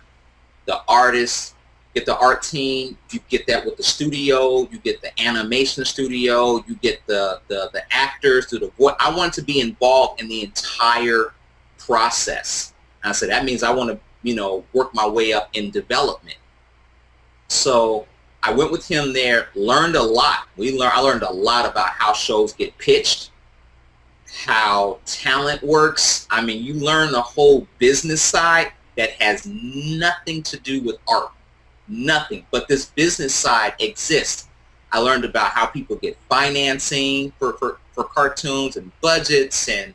the artist, get the art team, you get that with the studio, you get the animation studio, you get the actors, do the voice. I want to be involved in the entire process. And I said, that means I want to, work my way up in development. So I went with him there, learned a lot. I learned a lot about how shows get pitched, how talent works. I mean, you learn the whole business side that has nothing to do with art. Nothing, but this business side exists. I learned about how people get financing for cartoons and budgets, and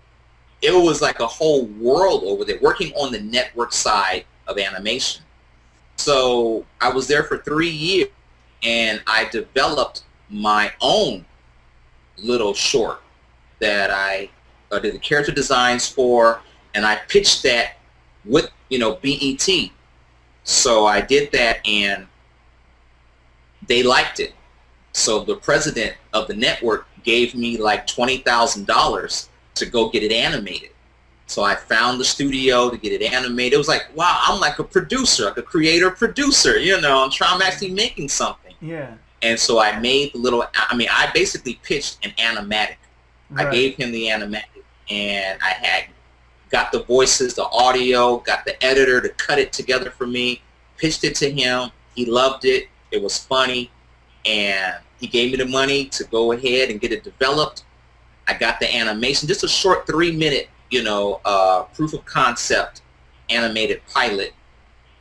it was like a whole world over there, working on the network side of animation. So I was there for 3 years, and I developed my own little short that I did the character designs for, and I pitched that with, BET. So I did that, and they liked it. So the president of the network gave me like $20,000 to go get it animated. So I found the studio to get it animated. It was like, wow, I'm like a producer, like a creator producer, I'm actually making something. Yeah. And so I made I basically pitched an animatic. Right. I gave him the animatic, and I had got the voices, the audio, got the editor to cut it together for me, pitched it to him. He loved it. It was funny. And he gave me the money to go ahead and get it developed. I got the animation, just a short 3-minute, proof of concept animated pilot.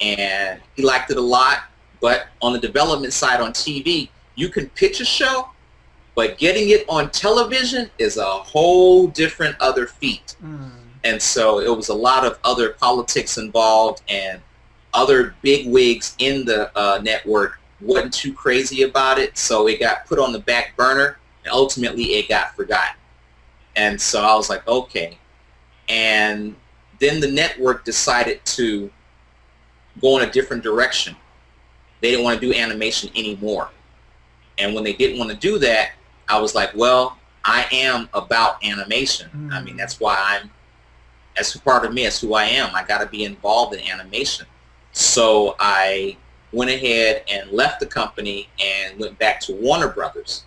And he liked it a lot. But on the development side on TV, you can pitch a show, but getting it on television is a whole different other feat. And so it was a lot of other politics involved, and other big wigs in the network wasn't too crazy about it. So it got put on the back burner, and ultimately it got forgotten. And so I was like, okay. And then the network decided to go in a different direction. They didn't want to do animation anymore. And when they didn't want to do that, I was like, well, I am about animation. I mean, that's why that's part of me, that's who I am. I got to be involved in animation. So I went ahead and left the company and went back to Warner Brothers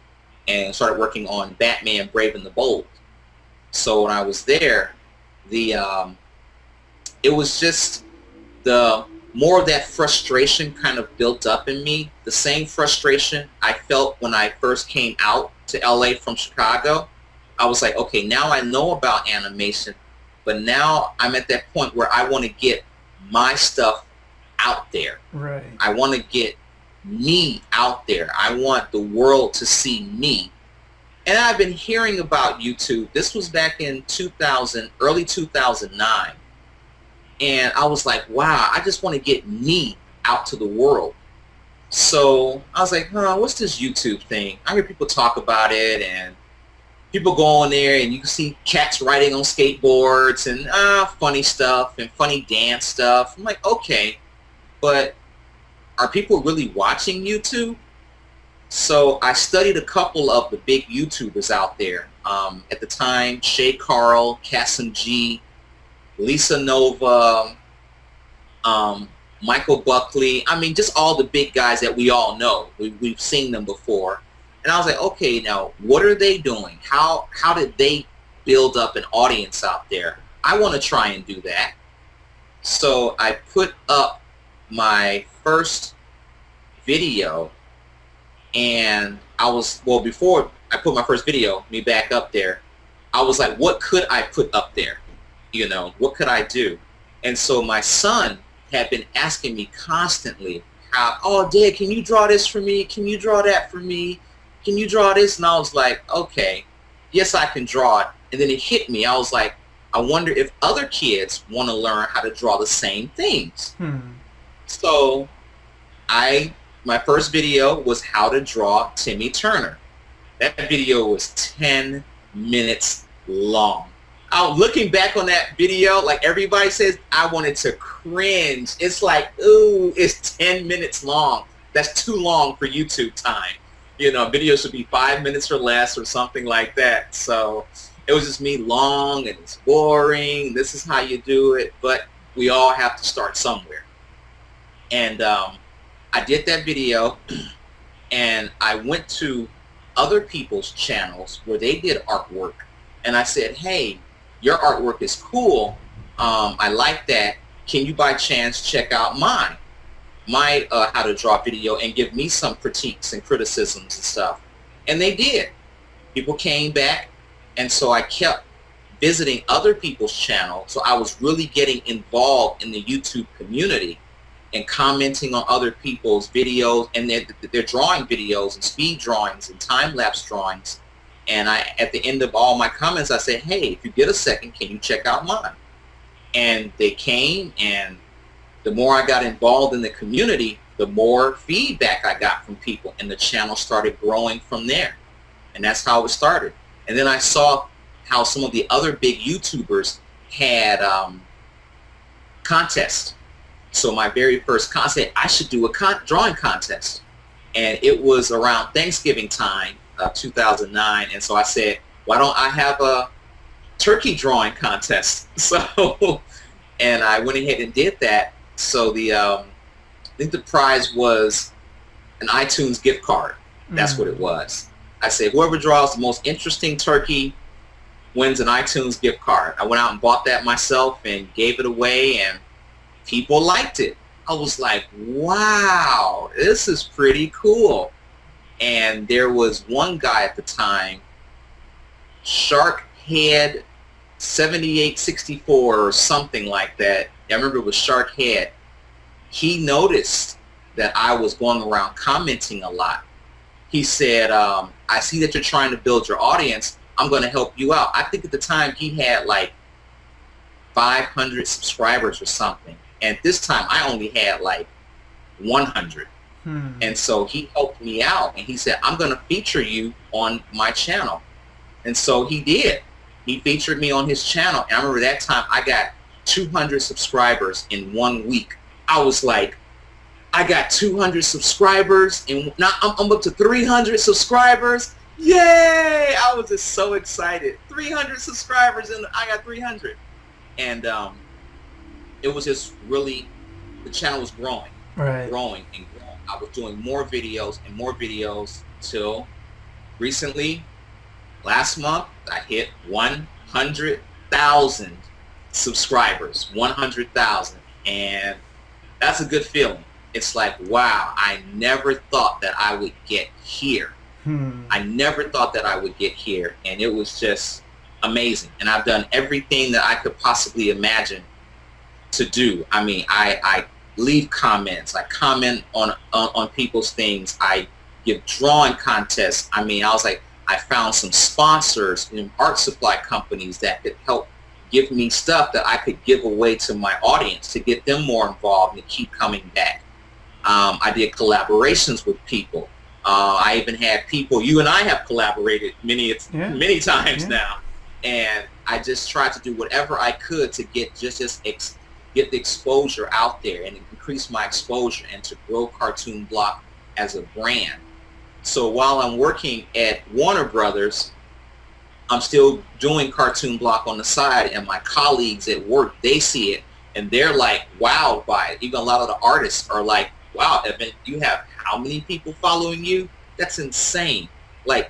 and started working on Batman Brave and the Bold. So when I was there, it was just more of that frustration kind of built up in me. The same frustration I felt when I first came out to LA from Chicago. I was like, okay, now I know about animation, but now I'm at that point where I want to get my stuff out there. Right. I want to get me out there. I want the world to see me. And I've been hearing about YouTube. This was back in 2000, early 2009. And I was like, wow, I just want to get me out to the world. So I was like, what's this YouTube thing? I hear people talk about it, and people go on there, and you can see cats riding on skateboards and funny stuff and funny dance stuff. I'm like, okay, but are people really watching YouTube? So I studied a couple of the big YouTubers out there. At the time, Shay Carl, Cassim G, Lisa Nova, Michael Buckley. I mean, just all the big guys that we all know. We've seen them before. And I was like, okay, now what are they doing? How did they build up an audience out there? I want to try and do that. So I put up my first video, and before I put my first video, let me back up there, I was like, what could I put up there? You know, what could I do? And so my son had been asking me constantly, Dad, can you draw this for me? Can you draw that for me? Can you draw this? And I was like, okay, yes, I can draw it. And then it hit me. I was like, I wonder if other kids want to learn how to draw the same things. So my first video was how to draw Timmy Turner. That video was 10 minutes long. Looking back on that video, like everybody says, I wanted to cringe. It's like, ooh, it's 10 minutes long. That's too long for YouTube time. You know, video should be 5 minutes or less or something like that. So it was just me long, and it's boring. This is how you do it. But we all have to start somewhere. And I did that video, and I went to other people's channels where they did artwork. And I said, hey, your artwork is cool. I like that. Can you by chance check out my how to draw video and give me some critiques and criticisms and stuff? And they did. People came back, and so I kept visiting other people's channels. So I was really getting involved in the YouTube community and commenting on other people's videos and their drawing videos and speed drawings and time-lapse drawings. And at the end of all my comments, I said, hey, if you get a second, can you check out mine? And they came, and the more I got involved in the community, the more feedback I got from people, and the channel started growing from there. And that's how it started. And then I saw how some of the other big YouTubers had contests. So my very first contest, I should do a drawing contest. And it was around Thanksgiving time, 2009. And so I said, why don't I have a turkey drawing contest? So, and I went ahead and did that. So I think the prize was an iTunes gift card. That's what it was. I said, whoever draws the most interesting turkey wins an iTunes gift card. I went out and bought that myself and gave it away, and people liked it. I was like, wow, this is pretty cool. And there was one guy at the time, Sharkhead 7864 or something like that. I remember it was Sharkhead. He noticed that I was going around commenting a lot. He said, I see that you're trying to build your audience. I'm going to help you out. I think at the time he had like 500 subscribers or something. And this time I only had like 100. And so he helped me out, and he said, I'm going to feature you on my channel. And so he did. He featured me on his channel. And I remember that time I got 200 subscribers in 1 week. I was like, I got 200 subscribers, and now I'm up to 300 subscribers. Yay! I was just so excited. 300 subscribers, and I got 300. And it was just really, the channel was growing, growing and growing. I was doing more videos and more videos till recently, last month, I hit 100,000 subscribers, 100,000. And that's a good feeling. It's like, wow, I never thought that I would get here. I never thought that I would get here. And it was just amazing. And I've done everything that I could possibly imagine to do. I mean, I leave comments. I comment on people's things. I give drawing contests. I mean, I found some sponsors and art supply companies that could help give me stuff that I could give away to my audience to get them more involved and keep coming back. I did collaborations with people. I even had people, you and I have collaborated many times now. And I just tried to do whatever I could to get get the exposure out there and increase my exposure and to grow Cartoon Block as a brand. So while I'm working at Warner Brothers, I'm still doing Cartoon Block on the side, and my colleagues at work, they see it and they're like wowed by it. Even a lot of the artists are like, wow, Evan, you have how many people following you? That's insane. Like,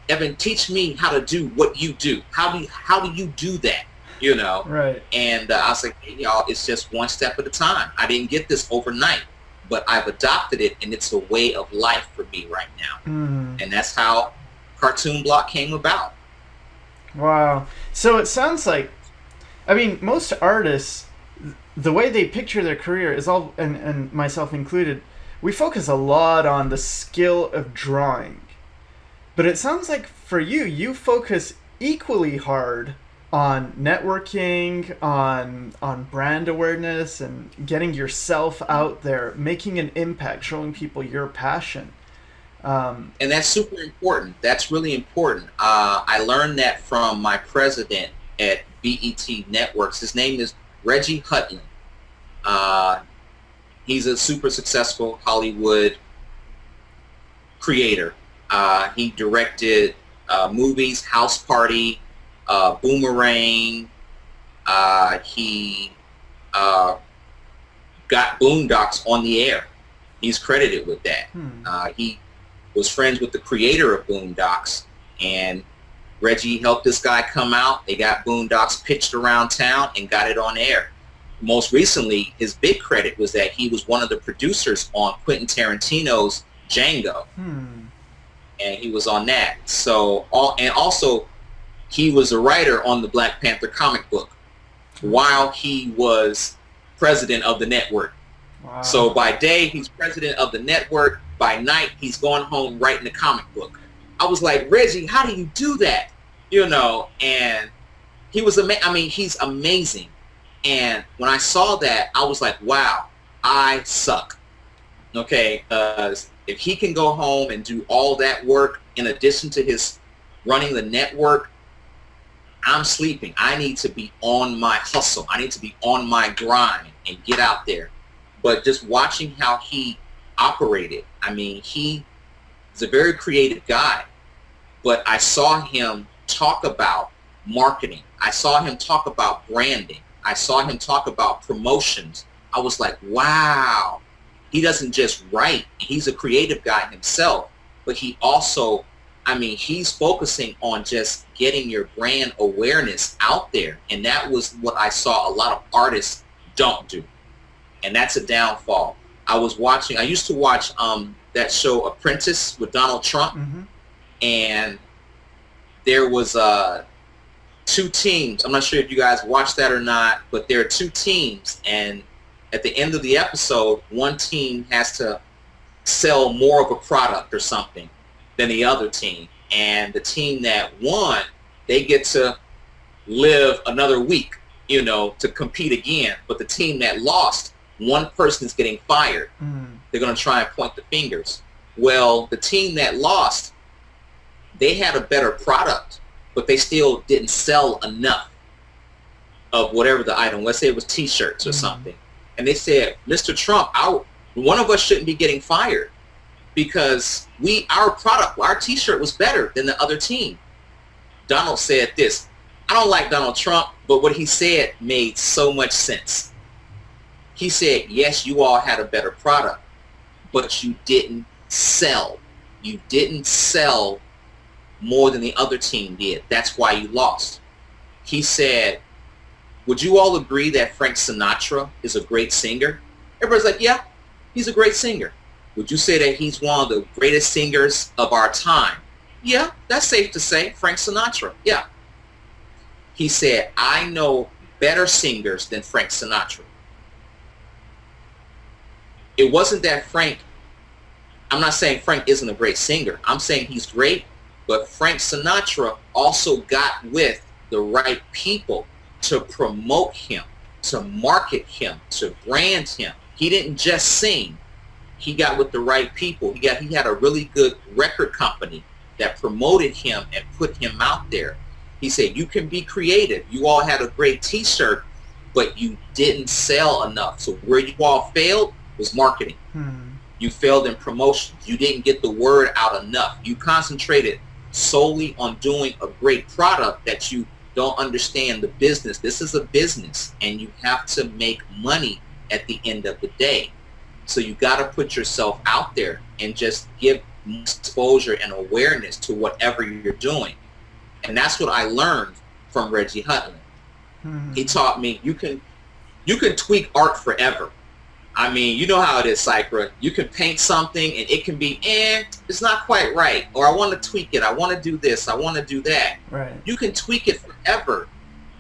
Evan, teach me how to do what you do. How do you do that? You know? Right. And I was like, hey, y'all, it's just one step at a time. I didn't get this overnight, but I've adopted it, and it's a way of life for me right now. And that's how Cartoon Block came about. Wow. So it sounds like, I mean, most artists, the way they picture their career is all, and myself included, we focus a lot on the skill of drawing. But it sounds like for you, you focus equally hard on networking, on brand awareness, and getting yourself out there, making an impact, showing people your passion. And that's super important. That's really important. I learned that from my president at BET Networks. His name is Reggie Hutland. He's a super successful Hollywood creator. He directed movies, House Party, Boomerang. He got Boondocks on the air. He's credited with that. He was friends with the creator of Boondocks, and Reggie helped this guy come out. They got Boondocks pitched around town and got it on air. Most recently, his big credit was that he was one of the producers on Quentin Tarantino's Django. And he was on that. So, also, he was a writer on the Black Panther comic book while he was president of the network. Wow. So by day, he's president of the network. By night, he's going home writing the comic book. I was like, Reggie, how do you do that? You know, and he was he's amazing. And when I saw that, I was like, wow, I suck. Okay, if he can go home and do all that work in addition to his running the network, I'm sleeping. I need to be on my hustle. I need to be on my grind and get out there. But just watching how he operated, I mean, he is a very creative guy. But I saw him talk about marketing. I saw him talk about branding. I saw him talk about promotions. I was like, wow. He doesn't just write. He's a creative guy himself, but he also, I mean, he's focusing on just getting your brand awareness out there. And that was what I saw a lot of artists don't do. And that's a downfall. I used to watch that show Apprentice with Donald Trump. And there was two teams. I'm not sure if you guys watched that or not, but there are two teams. And at the end of the episode, one team has to sell more of a product or something than the other team. And the team that won, they get to live another week, you know, to compete again. But the team that lost, one person is getting fired. They're going to try and point the fingers. Well, the team that lost, they had a better product, but they still didn't sell enough of whatever the item, let's say it was t-shirts or something. And they said, Mr. Trump, one of us shouldn't be getting fired because our product, our t-shirt was better than the other team. Donald said this. I don't like Donald Trump, but what he said made so much sense. He said, yes, you all had a better product, but you didn't sell. You didn't sell more than the other team did. That's why you lost. He said, would you all agree that Frank Sinatra is a great singer? Everybody's like, yeah, he's a great singer. Would you say that he's one of the greatest singers of our time? Yeah, that's safe to say. Frank Sinatra, yeah. He said, I know better singers than Frank Sinatra. It wasn't that I'm not saying Frank isn't a great singer. I'm saying he's great, but Frank Sinatra also got with the right people to promote him, to market him, to brand him. He didn't just sing. He got with the right people. He had a really good record company that promoted him and put him out there. He said, you can be creative. You all had a great t-shirt, but you didn't sell enough. So where you all failed was marketing. You failed in promotion. You didn't get the word out enough. You concentrated solely on doing a great product that you don't understand the business. This is a business, and you have to make money at the end of the day. So you got to put yourself out there and just give exposure and awareness to whatever you're doing. And that's what I learned from Reggie Hutland. He taught me you can tweak art forever. I mean, you know how it is, Sycra. You can paint something and it can be, it's not quite right. Or I want to tweak it. I want to do this. I want to do that. Right. You can tweak it forever.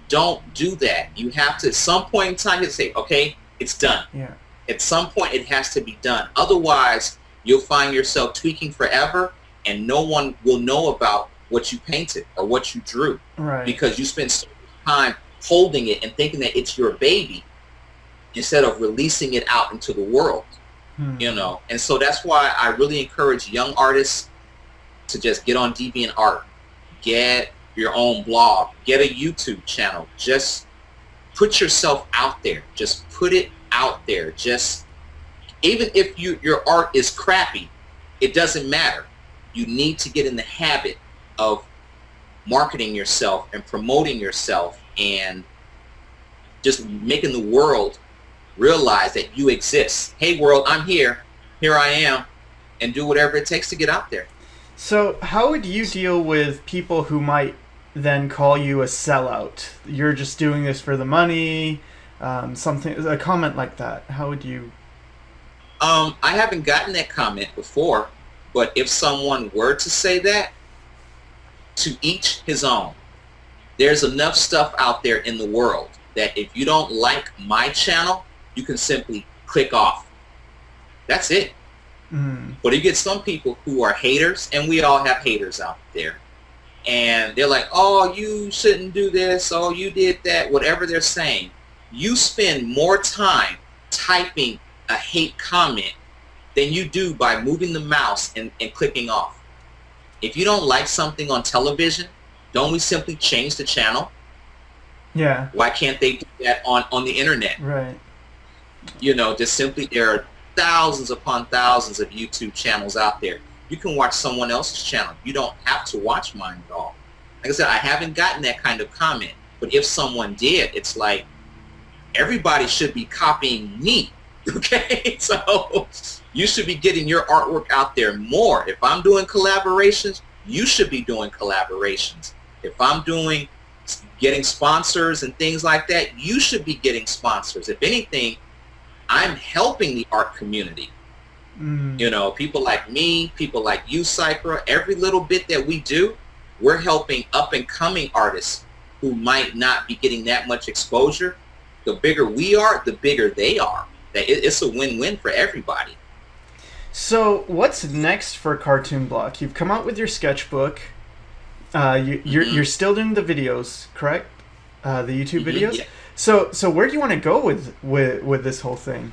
Don't do that. You have to, at some point in time, you say, okay, it's done. Yeah. At some point, it has to be done. Otherwise, you'll find yourself tweaking forever and no one will know about what you painted or what you drew. Right. Because you spend so much time holding it and thinking that it's your baby, instead of releasing it out into the world, you know. And so that's why I really encourage young artists to just get on DeviantArt, get your own blog, get a YouTube channel. Just put yourself out there. Just put it out there. Just, even if your art is crappy, it doesn't matter. You need to get in the habit of marketing yourself and promoting yourself and just making the world realize that you exist. Hey world, I'm here. Here I am. And do whatever it takes to get out there. So how would you deal with people who might then call you a sellout? You're just doing this for the money, a comment like that. How would you? I haven't gotten that comment before, but if someone were to say that, to each his own. There's enough stuff out there in the world that if you don't like my channel, you can simply click off. That's it. But you get some people who are haters, and we all have haters out there. And they're like, oh, you shouldn't do this, oh, you did that, whatever they're saying. You spend more time typing a hate comment than you do by moving the mouse and clicking off. If you don't like something on television, don't we simply change the channel? Yeah. Why can't they do that on the internet? Right. You know, just simply, there are thousands upon thousands of YouTube channels out there. You can watch someone else's channel. You don't have to watch mine at all. Like I said, I haven't gotten that kind of comment. But if someone did, it's like, everybody should be copying me. Okay? So you should be getting your artwork out there more. If I'm doing collaborations, you should be doing collaborations. If I'm getting sponsors and things like that, you should be getting sponsors. If anything, I'm helping the art community. You know, people like me, people like you, Sycra, every little bit that we do, we're helping up and coming artists who might not be getting that much exposure. The bigger we are, the bigger they are. that it's a win-win for everybody. So what's next for Cartoon Block? You've come out with your sketchbook. You're still doing the videos, correct? The YouTube videos. Yeah. So where do you want to go with this whole thing?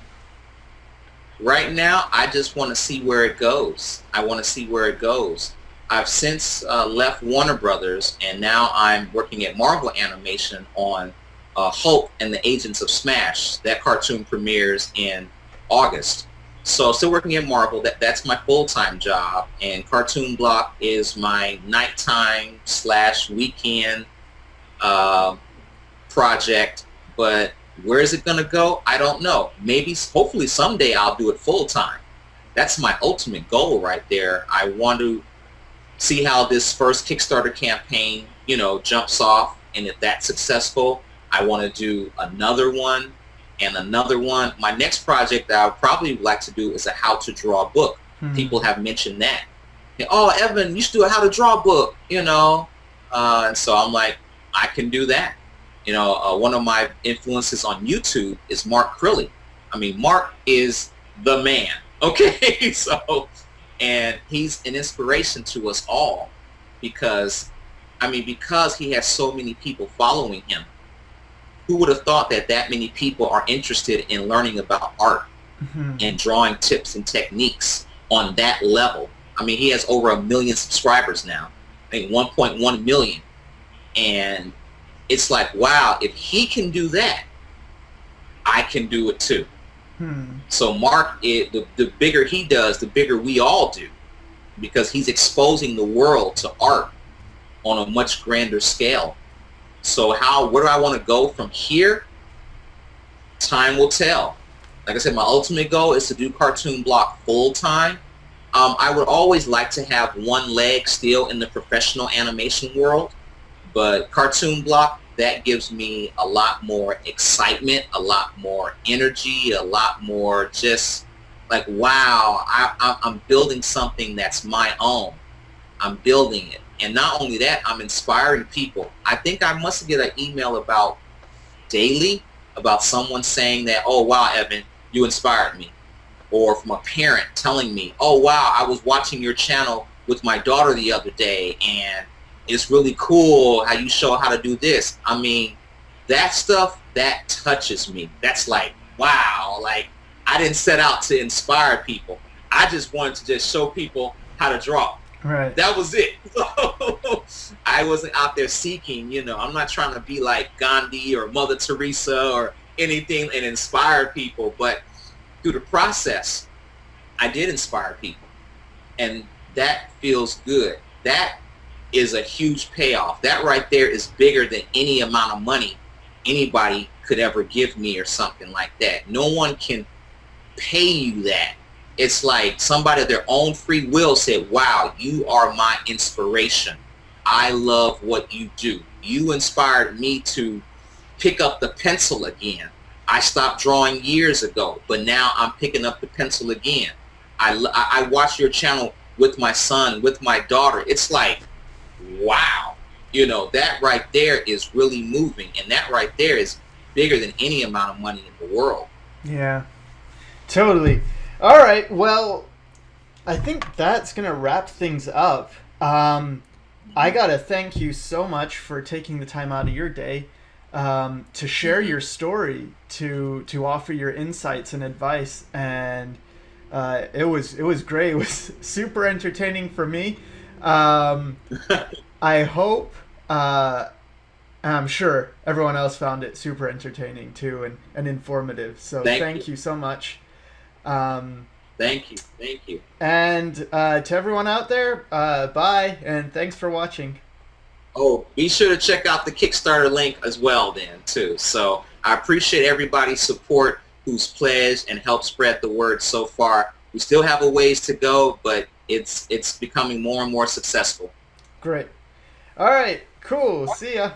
Right now, I just want to see where it goes. I want to see where it goes. I've since left Warner Brothers, and now I'm working at Marvel Animation on Hulk and the Agents of Smash. That cartoon premieres in August. So still working at Marvel. That's my full-time job, and Cartoon Block is my nighttime / weekend project. But where is it going to go? I don't know. Maybe, hopefully someday I'll do it full-time. That's my ultimate goal right there. I want to see how this first Kickstarter campaign, jumps off. And if that's successful, I want to do another one and another one. My next project that I would probably like to do is a how to draw book. People have mentioned that. Oh, Evan, you should do a how to draw book, and so I'm like, I can do that. One of my influences on YouTube is Mark Crilly. I mean, Mark is the man, okay? And he's an inspiration to us all because he has so many people following him. Who would have thought that many people are interested in learning about art and drawing tips and techniques on that level? I mean, he has over 1 million subscribers now. I think 1.1 million. And it's like, wow, if he can do that, I can do it too. So Mark, the bigger he does, the bigger we all do, because he's exposing the world to art on a much grander scale. So where do I want to go from here? Time will tell. Like I said, my ultimate goal is to do Cartoon Block full time. I would always like to have one leg still in the professional animation world, but Cartoon Block, that gives me a lot more excitement, a lot more energy, a lot more just like, wow, I'm building something that's my own. I'm building it. And not only that, I'm inspiring people. I think I must get an email about daily about someone saying that, oh, wow, Evan, you inspired me. Or from a parent telling me, oh, wow, I was watching your channel with my daughter the other day, and it's really cool how you show how to do this. I mean, that stuff, that touches me. That's like, wow, like I didn't set out to inspire people. I just wanted to just show people how to draw. Right. That was it. I wasn't out there seeking, I'm not trying to be like Gandhi or Mother Teresa or anything and inspire people. But through the process, I did inspire people. And that feels good. That is a huge payoff. That right there is bigger than any amount of money anybody could ever give me or something like that. No one can pay you that. It's like somebody of their own free will said, wow, you are my inspiration. I love what you do. You inspired me to pick up the pencil again. I stopped drawing years ago, but now I'm picking up the pencil again. I watch your channel with my son, with my daughter. It's like, wow, that right there is really moving. And that right there is bigger than any amount of money in the world. Yeah, totally. All right, well, I think that's going to wrap things up. I got to thank you so much for taking the time out of your day to share your story, to offer your insights and advice. And it was great. It was super entertaining for me. I hope, and I'm sure everyone else found it super entertaining too and informative. So thank you so much. Thank you. And to everyone out there, bye, and thanks for watching. Oh, be sure to check out the Kickstarter link as well then too. So I appreciate everybody's support who's pledged and helped spread the word so far. We still have a ways to go, but it's becoming more and more successful. Great. All right, cool. See ya.